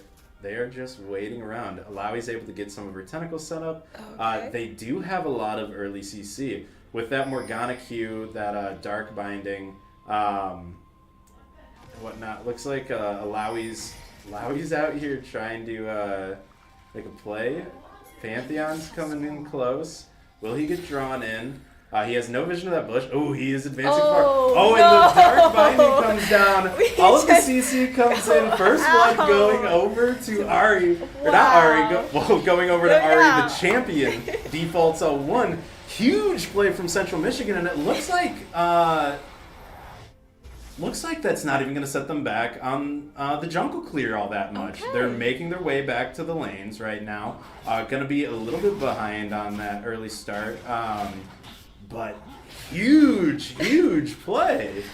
just waiting around. Alawi's able to get some of her tentacles set up. Okay. They do have a lot of early CC. With that Morgana Q, that Dark Binding, whatnot. Looks like Alawi's out here trying to make a play. Pantheon's coming in close. Will he get drawn in? He has no vision of that bush. Oh, he is advancing far. Oh, no. And the Dark Binding comes down. All of the CC comes in. First blood going over to Arri. Wow. Or not Arri, going over to Arri, the champion. Defaults 0-1. Huge play from Central Michigan, and it looks like that's not even going to set them back on the jungle clear all that much. Okay. They're making their way back to the lanes right now. Going to be a little bit behind on that early start. But huge play.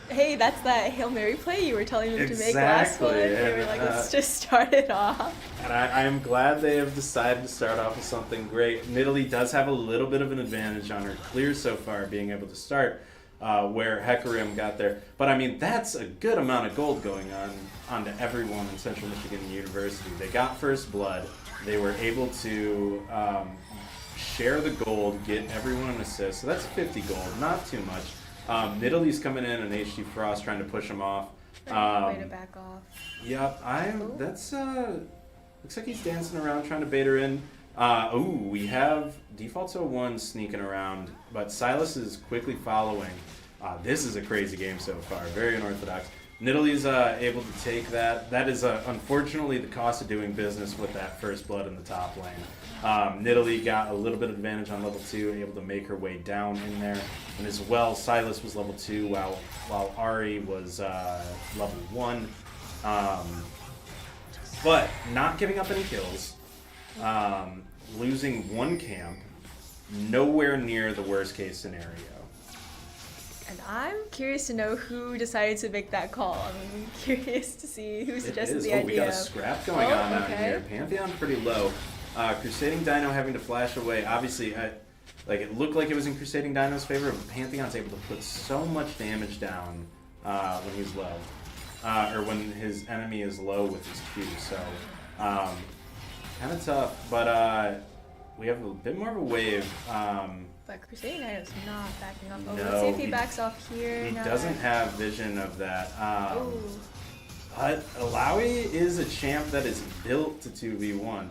Hey, that's that Hail Mary play you were telling them to make last one. They were like, let's just start it off. And I'm glad they have decided to start off with something great. Nidalee does have a little bit of an advantage on her clear so far, being able to start where Hecarim got there. But I mean, that's a good amount of gold going onto everyone in Central Michigan University. They got first blood. They were able to share the gold, get everyone an assist. So that's 50 gold, not too much. Nidalee's coming in and HdFrost trying to push him off. Way to back off. Yep, that's looks like he's dancing around trying to bait her in. We have Defaults 01 sneaking around, but Silas is quickly following. This is a crazy game so far, very unorthodox. Nidalee's able to take that. That is unfortunately the cost of doing business with that first blood in the top lane. Nidalee got a little bit of advantage on level 2, able to make her way down in there. And as well, Silas was level 2 while Arri was level 1. But not giving up any kills. Losing 1 camp. Nowhere near the worst case scenario. And I'm curious to know who decided to make that call. I'm curious to see who suggested the idea. We got a scrap going on out here. Pantheon pretty low. Crusading Dino having to flash away. Obviously, it looked like it was in Crusading Dino's favor, but Pantheon's able to put so much damage down when he's low. Or when his enemy is low with his Q. So, kind of tough. But we have a bit more of a wave. But Crusading Dino's not backing up. No, let's see if he backs off here. He doesn't have vision of that. But Alawi is a champ that is built to 2v1.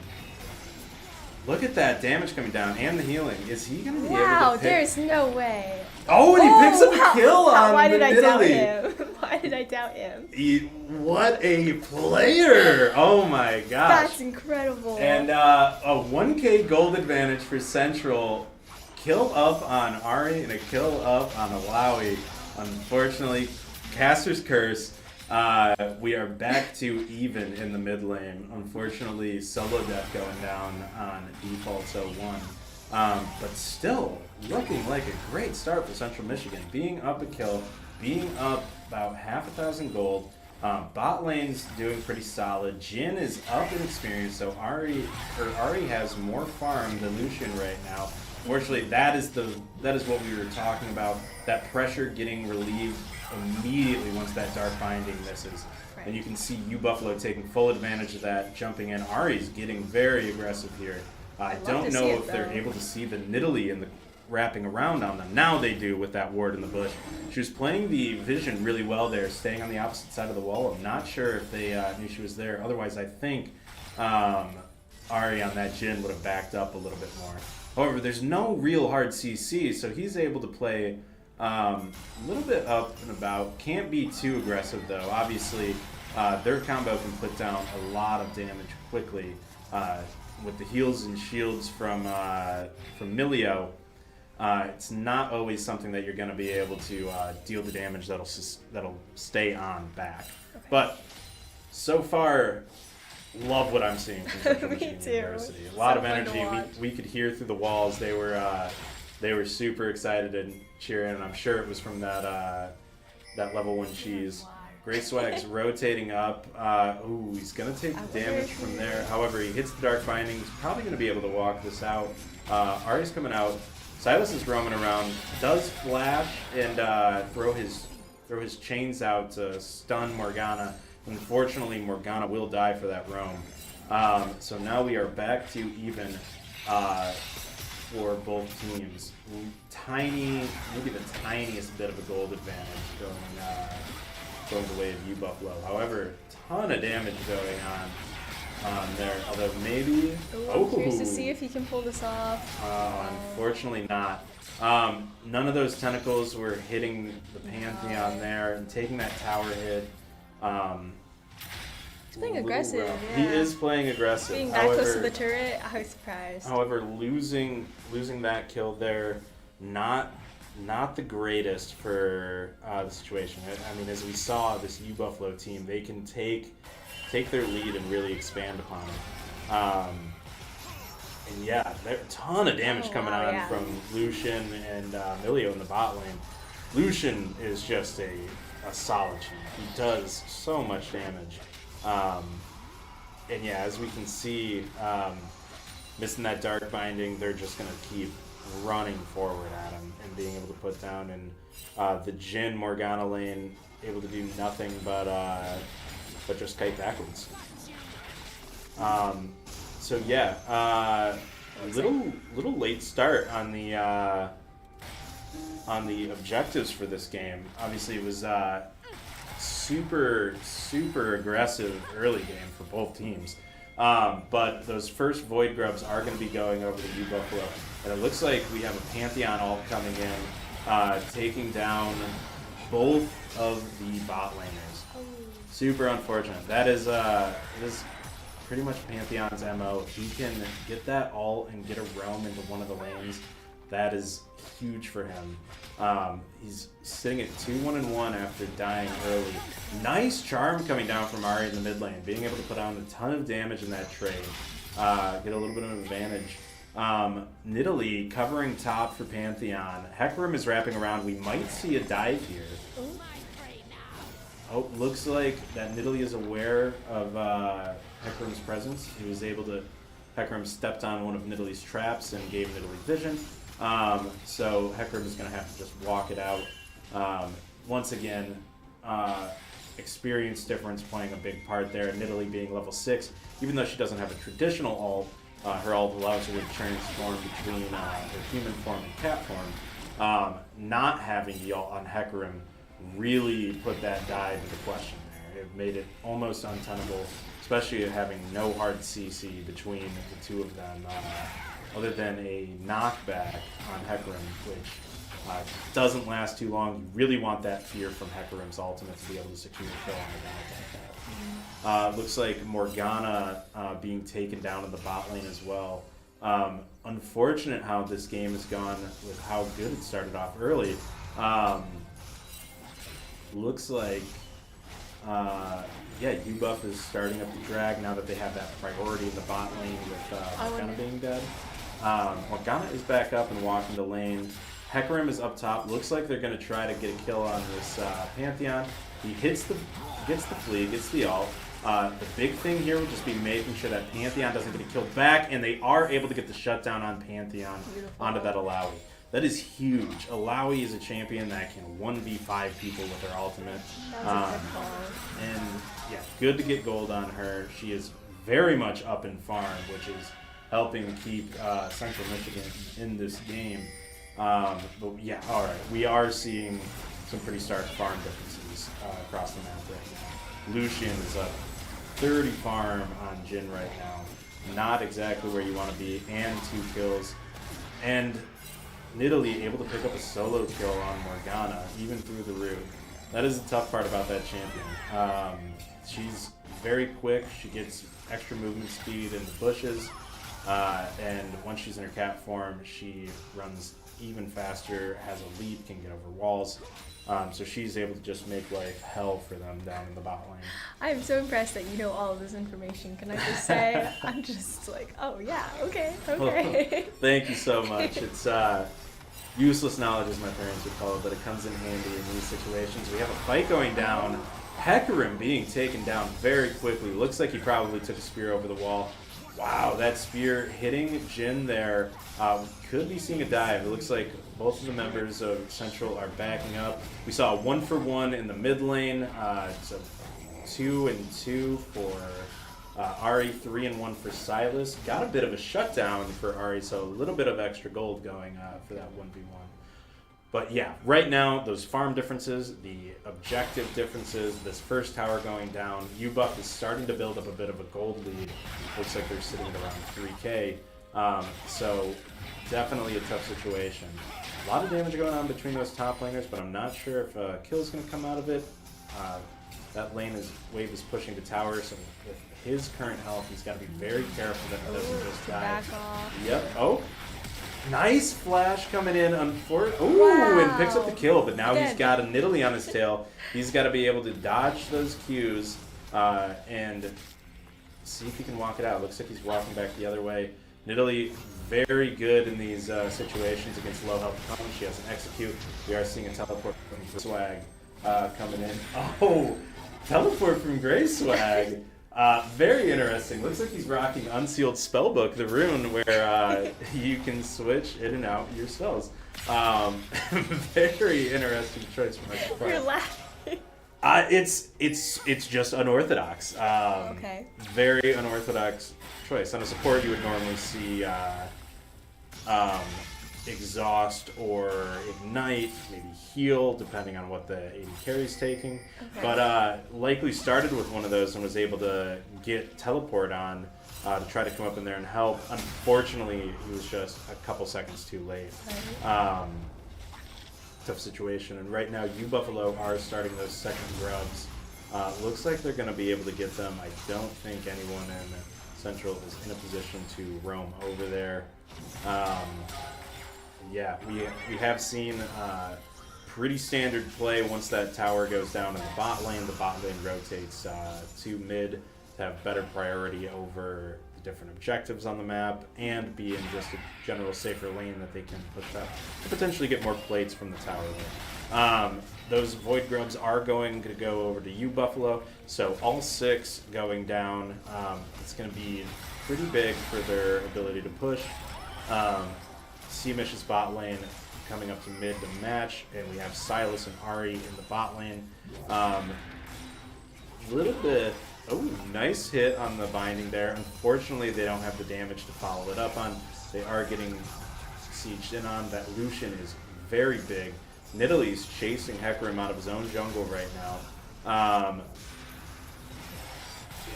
Look at that damage coming down and the healing. Is he going to be able to pick? Wow, there's no way. Oh, and he picks up a kill on Why did I doubt him? Why did I doubt him? What a player! Oh my gosh. That's incredible. And a 1k gold advantage for Central. Kill up on Arri and a kill up on Alawi. Unfortunately, Caster's Curse. We are back to even in the mid lane. Unfortunately, solo death going down on Defaults 01. But still looking like a great start for Central Michigan. Being up a kill, being up about 5,000 gold. Bot lane's doing pretty solid. Jhin is up in experience, so Arri has more farm than Lucian right now. Fortunately, that is what we were talking about. That pressure getting relieved immediately once that Dark Binding misses. Right. And you can see Buffalo taking full advantage of that, jumping in. Ari's getting very aggressive here. I don't know if they're able to see the Nidalee and the wrapping around on them. Now they do with that ward in the bush. She was playing the vision really well there, staying on the opposite side of the wall. I'm not sure if they knew she was there. Otherwise, I think Arri on that Jhin would have backed up a little bit more. However, there's no real hard CC, so he's able to play a little bit up and about. Can't be too aggressive, though. Obviously, their combo can put down a lot of damage quickly. With the heals and shields from Milio, it's not always something that you're going to be able to deal the damage that'll stay on back. Okay. But so far, love what I'm seeing from Central Me Michigan too. University. A lot So of fun to energy. watch. We could hear through the walls. They were super excited and cheering, and I'm sure it was from that level 1 cheese. GreySwag's rotating up. Ooh, he's gonna take the damage from there. However, he hits the Dark Binding. He's probably gonna be able to walk this out. Arri's coming out. Silas is roaming around. Does flash and throw his chains out to stun Morgana. Unfortunately, Morgana will die for that roam. So now we are back to even for both teams. Maybe the tiniest bit of a gold advantage going the way of U-Buffalo. However, ton of damage going on there. Although maybe... Ooh, curious to see if he can pull this off. Unfortunately not. None of those tentacles were hitting the Pantheon there and taking that tower hit. He's playing aggressive, yeah. He is playing aggressive. Being that close to the turret, I was surprised. However, losing that kill there, not the greatest for the situation. I mean, as we saw, this U-Buffalo team, they can take their lead and really expand upon it. And yeah, there's a ton of damage coming on from Lucian and Milio in the bot lane. Lucian is just a solid champ. He does so much damage. And yeah, as we can see, missing that Dark Binding, they're just going to keep running forward at him and being able to put down. And the Jhin Morgana lane able to do nothing but just kite backwards. So yeah, little late start on the objectives for this game. Obviously, it was super aggressive early game for both teams. But those first Void Grubs are going to be going over to U-Buffalo. And it looks like we have a Pantheon ult coming in, taking down both of the bot laners. Super unfortunate. That is pretty much Pantheon's MO. If he can get that ult and get a roam into one of the lanes, that is huge for him. He's sitting at 2-1-1 after dying early. Nice charm coming down from Arri in the mid lane, being able to put on a ton of damage in that trade. Get a little bit of an advantage. Nidalee covering top for Pantheon. Hecarim is wrapping around. We might see a dive here. Oh, looks like that Nidalee is aware of Hecarim's presence. He was able to... Hecarim stepped on one of Nidalee's traps and gave Nidalee vision. So Hecarim is going to have to just walk it out. Once again, experience difference playing a big part there. Nidalee being level 6, even though she doesn't have a traditional ult, her ult allows her to transform between her human form and cat form. Not having the ult on Hecarim really put that dive into question there. It made it almost untenable, especially having no hard CC between the two of them. Other than a knockback on Hecarim, which doesn't last too long. You really want that fear from Hecarim's ultimate to be able to secure a kill on a guy like that. Looks like Morgana being taken down in the bot lane as well. Unfortunate how this game has gone with how good it started off early. Looks like, yeah, U-Buff is starting up the drag now that they have that priority in the bot lane with Morgana being dead. Morgana is back up and walking the lane. Hecarim is up top. Looks like they're going to try to get a kill on this Pantheon. He gets the flea, gets the ult. The big thing here would just be making sure that Pantheon doesn't get killed back, and they are able to get the shutdown on Pantheon onto that Alawi. That is huge. Alawi is a champion that can 1v5 people with her ultimate. And yeah, good to get gold on her. She is very much up in farm, which is helping keep Central Michigan in this game. But yeah, all right. We are seeing some pretty stark farm differences across the map right now. Lucian is up 30 farm on Jhin right now. Not exactly where you want to be, and 2 kills. And Nidalee able to pick up a solo kill on Morgana, even through the root. That is the tough part about that champion. She's very quick. She gets extra movement speed in the bushes. And once she's in her cat form, she runs even faster, has a leap, can get over walls. So she's able to just make life hell for them down in the bot lane. I'm so impressed that you know all of this information. Can I just say, I'm just like, oh yeah, okay. Thank you so much. It's useless knowledge, as my parents would call it, but it comes in handy in these situations. We have a fight going down. Hecarim being taken down very quickly. Looks like he probably took a spear over the wall. Wow, that spear hitting Jin there. Could be seeing a dive. It looks like both of the members of Central are backing up. We saw a 1-for-1 in the mid lane. So 2-and-2 for Arri, 3-and-1 for Silas. Got a bit of a shutdown for Arri, so a little bit of extra gold going for that 1v1. But yeah, right now, those farm differences, the objective differences, this first tower going down, U-Buff is starting to build up a bit of a gold lead. Looks like they're sitting at around 3k. So definitely a tough situation. A lot of damage going on between those top laners, but I'm not sure if a kill's going to come out of it. That wave is pushing the tower, so with his current health, he's got to be very careful that he doesn't just die. Back off. Yep. Oh. Nice flash coming in. Ooh, wow. And picks up the kill, but now he's got a Nidalee on his tail. He's got to be able to dodge those Qs and see if he can walk it out. Looks like he's walking back the other way. Nidalee, very good in these situations against low health opponents. She has an execute. We are seeing a teleport from GreySwag coming in. Oh, teleport from GreySwag. Very interesting. Looks like he's rocking Unsealed Spellbook, the rune where you can switch in and out your spells. Very interesting choice from my part. You're laughing. It's just unorthodox. Okay. Very unorthodox choice. On a support, you would normally see exhaust or ignite, maybe heal, depending on what the AD carry's taking. Okay. But likely started with one of those and was able to get teleport on to try to come up in there and help. Unfortunately, he was just a couple seconds too late. Tough situation. And right now, U-Buffalo are starting those second grubs. Looks like they're going to be able to get them. I don't think anyone in Central is in a position to roam over there. Yeah, we have seen pretty standard play once that tower goes down in the bot lane. The bot lane rotates to mid to have better priority over the different objectives on the map and be in just a general safer lane that they can push up to potentially get more plates from the tower lane. Those Void Grubs are going to go over to U-Buffalo, so all 6 going down. It's going to be pretty big for their ability to push. C-Mish's bot lane coming up to mid to match, and we have Silas and Arri in the bot lane. A little bit, nice hit on the binding there. Unfortunately, they don't have the damage to follow it up on. They are getting sieged in on. That Lucian is very big. Nidalee's chasing Hecarim out of his own jungle right now. Yeah.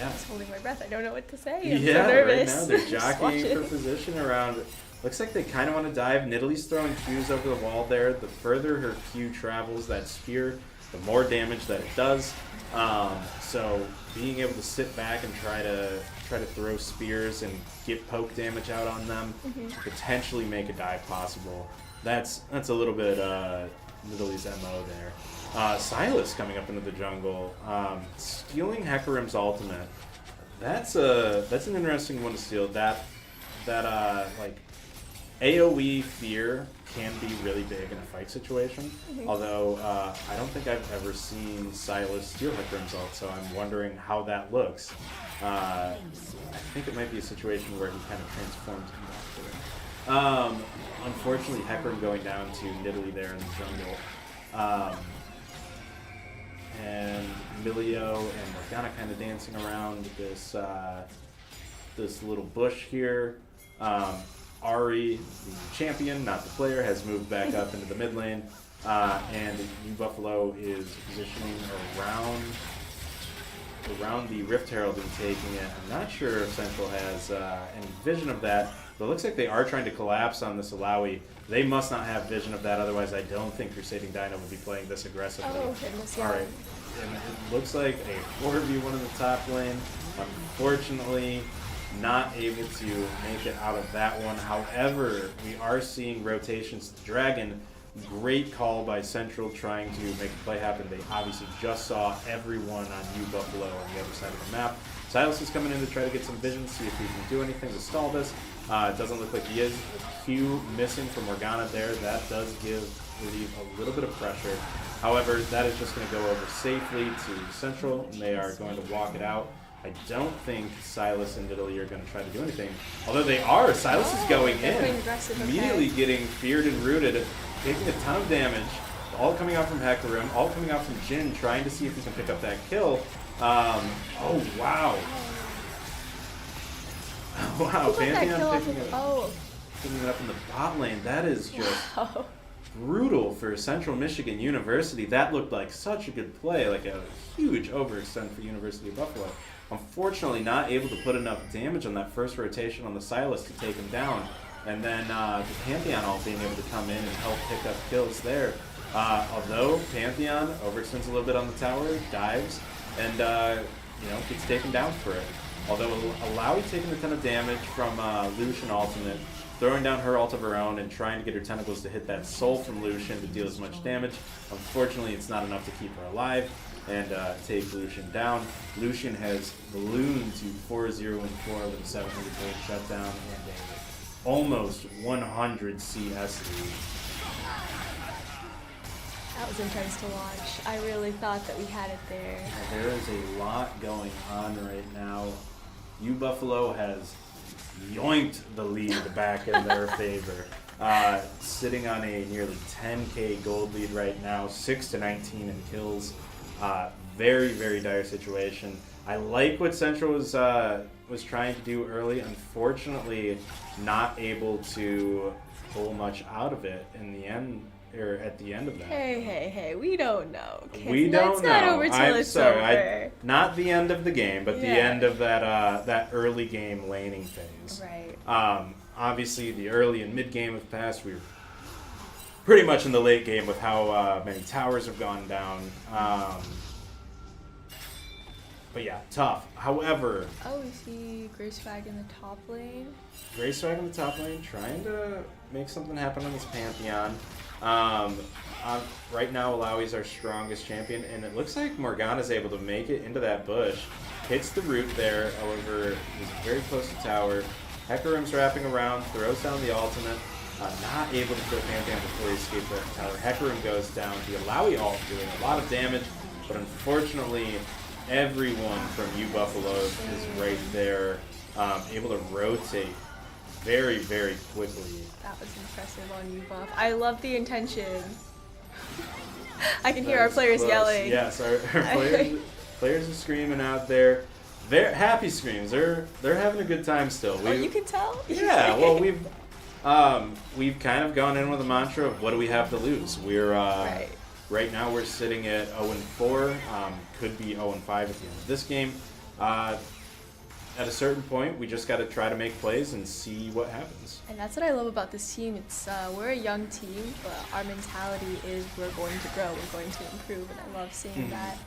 I'm just holding my breath. I don't know what to say. I'm Yeah, so nervous. right now they're jockeying for position around. Looks like they kind of want to dive. Nidalee's throwing Qs over the wall there. The further her Q travels, that spear, the more damage that it does. So being able to sit back and try to throw spears and get poke damage out on them, potentially make a dive possible. That's a little bit Nidalee's MO there. Silas coming up into the jungle, stealing Hecarim's ultimate. That's an interesting one to steal. That like AoE fear can be really big in a fight situation. Although I don't think I've ever seen Silas steal Hecarim's ult, so I'm wondering how that looks. I think it might be a situation where he kind of transforms into it. Unfortunately, Hecarim going down to Nidalee there in the jungle. And Milio and Morgana kind of dancing around this this little bush here. Arri, the champion, not the player, has moved back up into the mid lane. And U-Buffalo is positioning around the Rift Herald and taking it. I'm not sure if Central has any vision of that, but it looks like they are trying to collapse on this Alawi. They must not have vision of that, otherwise I don't think Crusading Dino would be playing this aggressively. Oh, goodness, yeah. Alright, and it looks like a 4v1 in the top lane. Unfortunately, not able to make it out of that one. However, we are seeing rotations to the Dragon. Great call by Central trying to make the play happen. They obviously just saw everyone on U Buffalo on the other side of the map. Silas is coming in to try to get some vision, see if he can do anything to stall this. It doesn't look like he is. A Q missing from Morgana there. That does give Relief a little bit of pressure. However, that is just going to go over safely to Central, and they are going to walk it out. I don't think Silas and Italy are going to try to do anything. Although they are. Silas is going in. Immediately getting feared and rooted, taking a ton of damage. All coming out from Hecarim, all coming out from Jin, trying to see if he can pick up that kill. Oh, wow. Wow, Pantheon picking it up in the bot lane. That is just brutal for Central Michigan University. That looked like such a good play, like a huge overextend for University of Buffalo. Unfortunately, not able to put enough damage on that first rotation on the Silas to take him down. And then the Pantheon all being able to come in and help pick up kills there. Although Pantheon overextends a little bit on the tower, dives, and gets taken down for it. Although Alawi taking a ton of damage from Lucian ultimate, throwing down her ult of her own and trying to get her tentacles to hit that soul from Lucian to deal as much damage. Unfortunately, it's not enough to keep her alive and take Lucian down. Lucian has ballooned to 4-0-4 with a 700 gold shutdown and a almost 100 CS lead. That was intense to watch. I really thought that we had it there. There is a lot going on right now. U Buffalo has yoinked the lead back in their favor. Sitting on a nearly 10k gold lead right now, 6-19 in kills. Very, very dire situation. I like what Central was trying to do early. Unfortunately, not able to pull much out of it in the end. Or at the end of that. Hey, we don't know. We don't know. Not over till I'm it's sorry. over. Not the end of the game, but the end of that early game laning phase. Right. Obviously, the early and mid game have passed. We're pretty much in the late game with how many towers have gone down. But yeah, tough. However... Oh, we see GreySwag in the top lane. GreySwag in the top lane, trying to make something happen on this Pantheon. Right now, Alawi's our strongest champion, and it looks like Morgana's able to make it into that bush. Hits the root there, however, is very close to tower. Hecarim's wrapping around, throws down the ultimate. Not able to kill Pantheon before he escapes that tower. Hecarim goes down. The Alawi ult doing a lot of damage, but unfortunately, everyone from U Buffalo is right there, able to rotate very, very quickly. That was impressive on U Buff. I love the intention. I can hear our players yelling. Yes, our players are screaming out there. They're happy screams. They're having a good time still. You can tell? Yeah, well, we've kind of gone in with a mantra of what do we have to lose. We're right now we're sitting at 0-4, could be 0-5 at the end of this game. At a certain point, we just got to try to make plays and see what happens. And that's what I love about this team. It's we're a young team, but our mentality is we're going to grow, we're going to improve, and I love seeing that.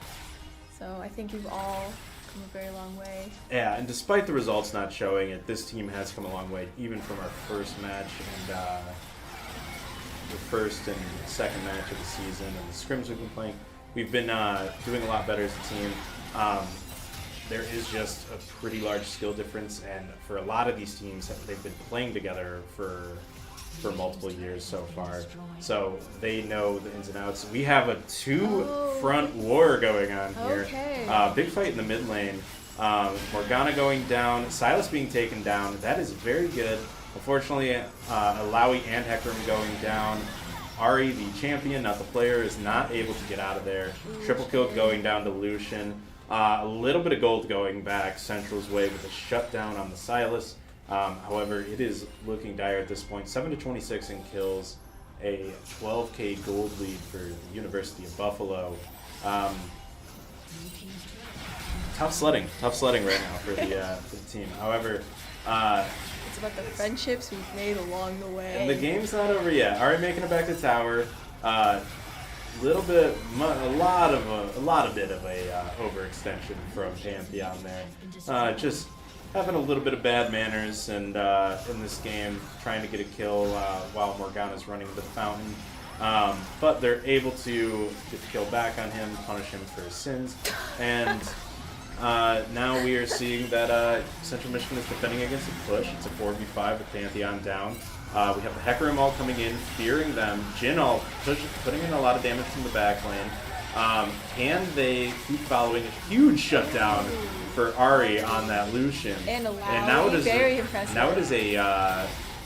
So I think we've all come a very long way. Yeah, and despite the results not showing it, this team has come a long way, even from our first match and the first and second match of the season and the scrims we've been playing. We've been doing a lot better as a team. There is just a pretty large skill difference, and for a lot of these teams, they've been playing together for multiple years so far, so they know the ins and outs. We have a two-front war going on here. Big fight in the mid lane. Morgana going down, Silas being taken down. That is very good. Unfortunately, Alawi and Hecarim going down. Arri, the champion, not the player, is not able to get out of there. Triple kill going down to Lucian. A little bit of gold going back Central's way with a shutdown on the Silas. However, it is looking dire at this point. 7-26 in kills, a 12k gold lead for the University of Buffalo. Tough sledding right now for the team. However, it's about the friendships we've made along the way. And the game's not over yet. Already making it back to tower. A lot of a overextension from Pantheon there. Just having a little bit of bad manners and in this game, trying to get a kill while Morgana's running to the fountain. But they're able to get the kill back on him, punish him for his sins, and now we are seeing that Central Michigan is defending against a push. It's a 4v5 with Pantheon down. We have the Hecarim all coming in, fearing them. Jin all putting in a lot of damage from the back lane. Can they keep following? A huge shutdown for Arri on that Lucian. And now it is very impressive. Now it is a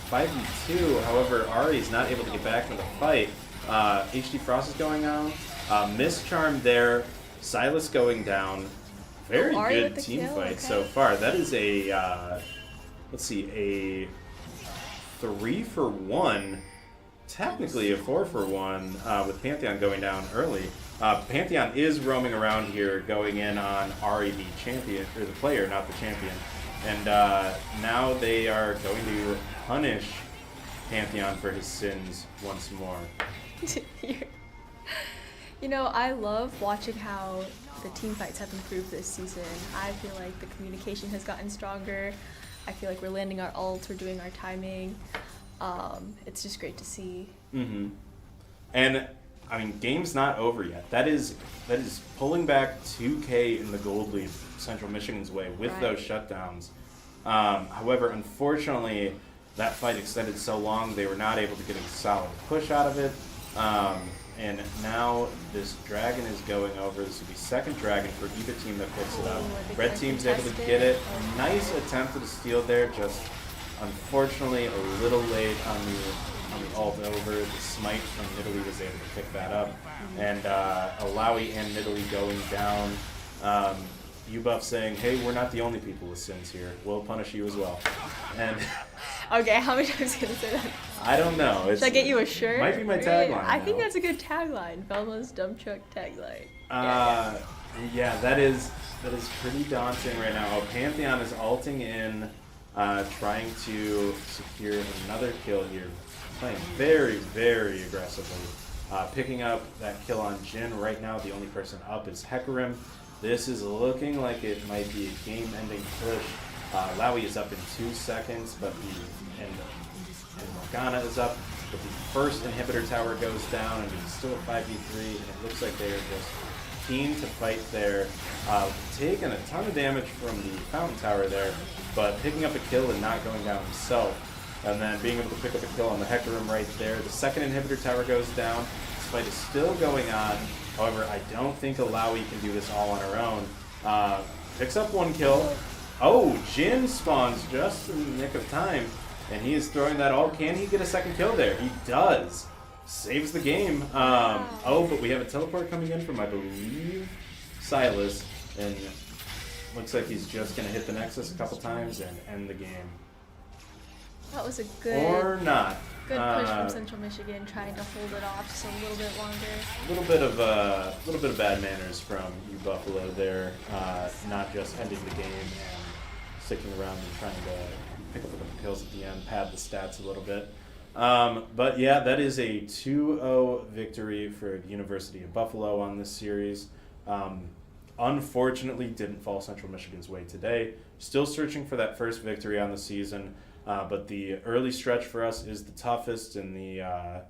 5v2. However, Arri is not able to get back into the fight. HdFrost is going on. Miss Charm there. Silas going down. Very good team fight so far. That is a, let's see, a 3-for-1, technically a 4-for-1 with Pantheon going down early. Pantheon is roaming around here, going in on Arri, the champion, or the player, not the champion. And now they are going to punish Pantheon for his sins once more. You know, I love watching how the team fights have improved this season. I feel like the communication has gotten stronger. I feel like we're landing our ults, we're doing our timing. It's just great to see. Mm-hmm. And I mean, game's not over yet. That is pulling back 2K in the Gold Leaf Central Michigan's way with those shutdowns. However, unfortunately, that fight extended so long they were not able to get a solid push out of it. And now this dragon is going over. This will be second dragon for either team that picks it up. Red team's able to get it. Nice attempt at a steal there, just unfortunately a little late on the ult over. The smite from Italy was able to pick that up. And Alawi and Italy going down. Ubuff saying, hey, we're not the only people with sins here. We'll punish you as well. And okay, how many times are you going to say that? I don't know. Should I get you a shirt? Might be my tagline. I think that's a good tagline. Velmas Dumptruck tagline. Yeah, that is pretty daunting right now. Pantheon is ulting in, trying to secure another kill here. Playing very, very aggressively. Picking up that kill on Jin right now. The only person up is Hecarim. This is looking like it might be a game-ending push. Lowy is up in 2 seconds, but and Morgana is up. But the first inhibitor tower goes down, and it's still a 5v3, and it looks like they are just keen to fight there. Taking a ton of damage from the fountain tower there, but picking up a kill and not going down himself. And then being able to pick up a kill on the Hecarim right there. The second inhibitor tower goes down. This fight is still going on. However, I don't think Alawi can do this all on her own. Picks up 1 kill. Oh, Jin spawns just in the nick of time. And he is throwing that all. Can he get a second kill there? He does. Saves the game. Oh, but we have a teleport coming in from, I believe, Silas. And looks like he's just going to hit the Nexus a couple times and end the game. That was a good... Or not. Good push from Central Michigan, trying to hold it off just a little bit longer. A little bit of bad manners from you Buffalo there, not just ending the game and sticking around and trying to pick up a couple kills at the end, pad the stats a little bit. But yeah, that is a 2-0 victory for the University of Buffalo on this series. Unfortunately, didn't fall Central Michigan's way today. Still searching for that first victory on the season. But the early stretch for us is the toughest in the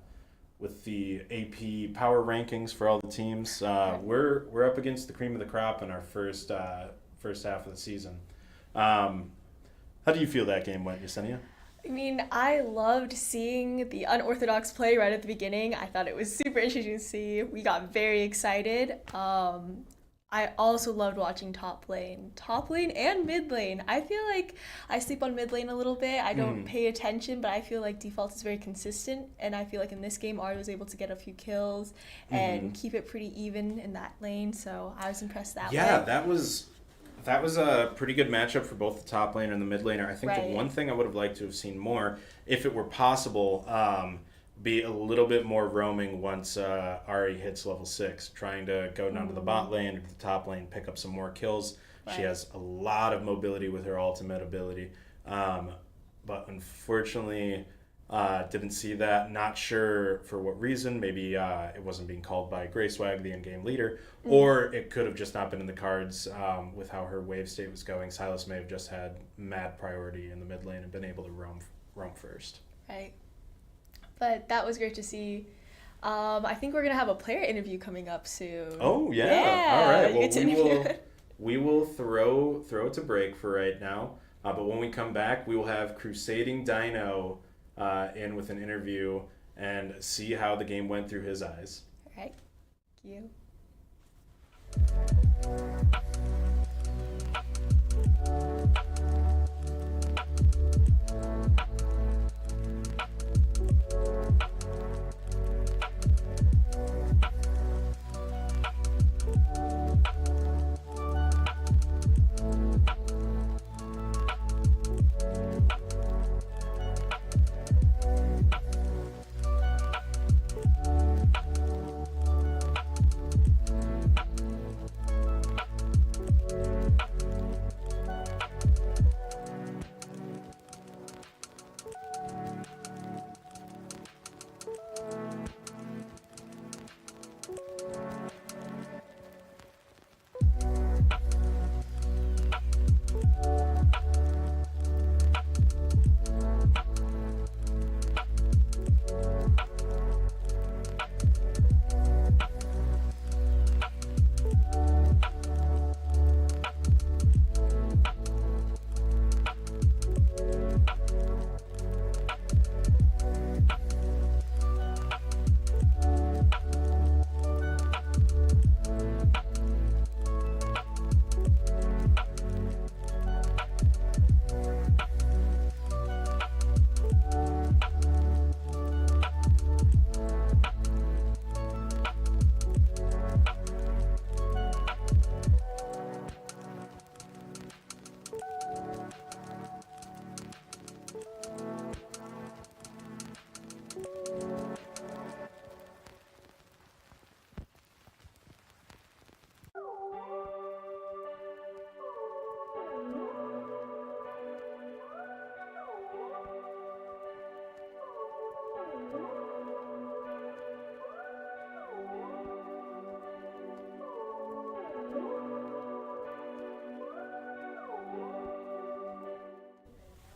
with the AP power rankings for all the teams. We're up against the cream of the crop in our first half of the season. How do you feel that game went, Yesenia? I mean, I loved seeing the unorthodox play right at the beginning. I thought it was super interesting to see. We got very excited. I also loved watching top lane and mid lane. I feel like I sleep on mid lane a little bit. I don't pay attention, but I feel like default is very consistent. And I feel like in this game, Arri was able to get a few kills and keep it pretty even in that lane. So I was impressed that way. Yeah, that was a pretty good matchup for both the top lane and the mid laner. I think the one thing I would have liked to have seen more, if it were possible, be a little bit more roaming once Arri hits level 6, trying to go down to the bot lane, to the top lane, pick up some more kills. She has a lot of mobility with her ultimate ability. But unfortunately, Didn't see that. Not sure for what reason. Maybe it wasn't being called by GreySwag, the in-game leader, or it could have just not been in the cards with how her wave state was going. Silas may have just had mad priority in the mid lane and been able to roam first. Right. But that was great to see. I think we're going to have a player interview coming up soon. Oh, yeah. All right. Well, we will throw it to break for right now. But when we come back, we will have Crusading Dino in with an interview and see how the game went through his eyes. All right. Thank you.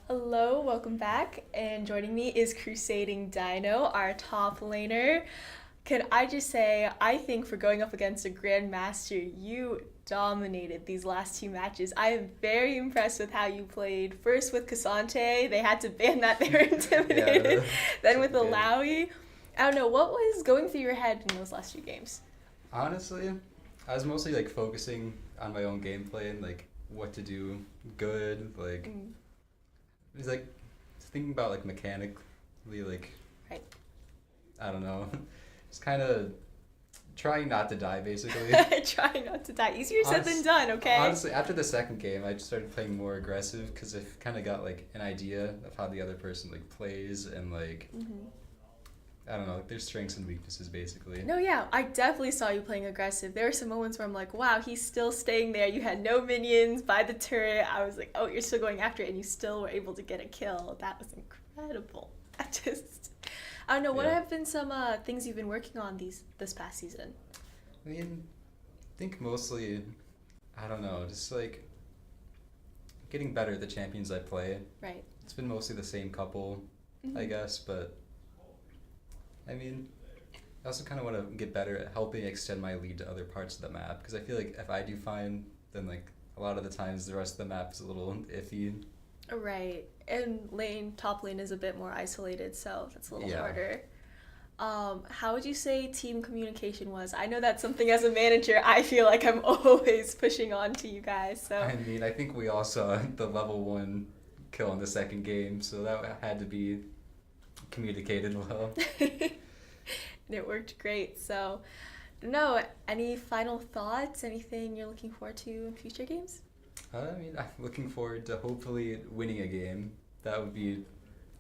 Hello, welcome back, and joining me is Crusading Dino, our top laner. Can I just say, I think for going up against a Grandmaster, you dominated these last two matches. I am very impressed with how you played. First with Cassante, they had to ban that, they were intimidated. Then with Alawi. I don't know, what was going through your head in those last few games? Honestly, I was mostly like focusing on my own gameplay and like what to do good, like it was like thinking about like mechanically, like right. I don't know, just kind of trying not to die basically. Trying not to die. Easier said than done, okay? Honestly, after the second game, I just started playing more aggressive because I kind of got like an idea of how the other person like plays and like I don't know, like, there's strengths and weaknesses basically. No, yeah, I definitely saw you playing aggressive. There were some moments where I'm like, wow, he's still staying there. You had no minions by the turret. I was like, oh, you're still going after it, and you still were able to get a kill. That was incredible. I don't know, what have been some things you've been working on this past season? I mean, I think mostly, I don't know, just like getting better at the champions I play. Right. It's been mostly the same couple, I guess, but I mean, I also kind of want to get better at helping extend my lead to other parts of the map, because I feel like if I do fine, then like a lot of the times the rest of the map is a little iffy. Right, and top lane is a bit more isolated, so that's a little harder. How would you say team communication was? I know that's something as a manager I feel like I'm always pushing on to you guys. So I mean, I think we all saw the level 1 kill in the second game, so that had to be communicated well. And it worked great. So, no, any final thoughts? Anything you're looking forward to in future games? I mean, I'm looking forward to hopefully winning a game. That would be...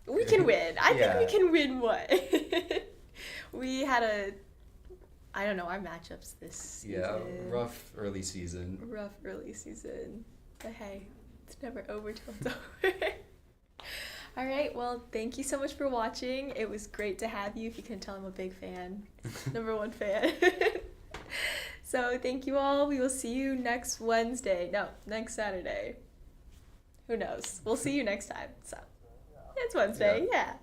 We can win. I think we can win what? We had I don't know, our matchups this season. Yeah, rough early season. But hey, it's never over till it's over. All right, well, thank you so much for watching. It was great to have you. If you couldn't tell, I'm a big fan. Number one fan. So thank you all. We will see you next Wednesday. No, next Saturday. Who knows? We'll see you next time. So it's Wednesday, yeah.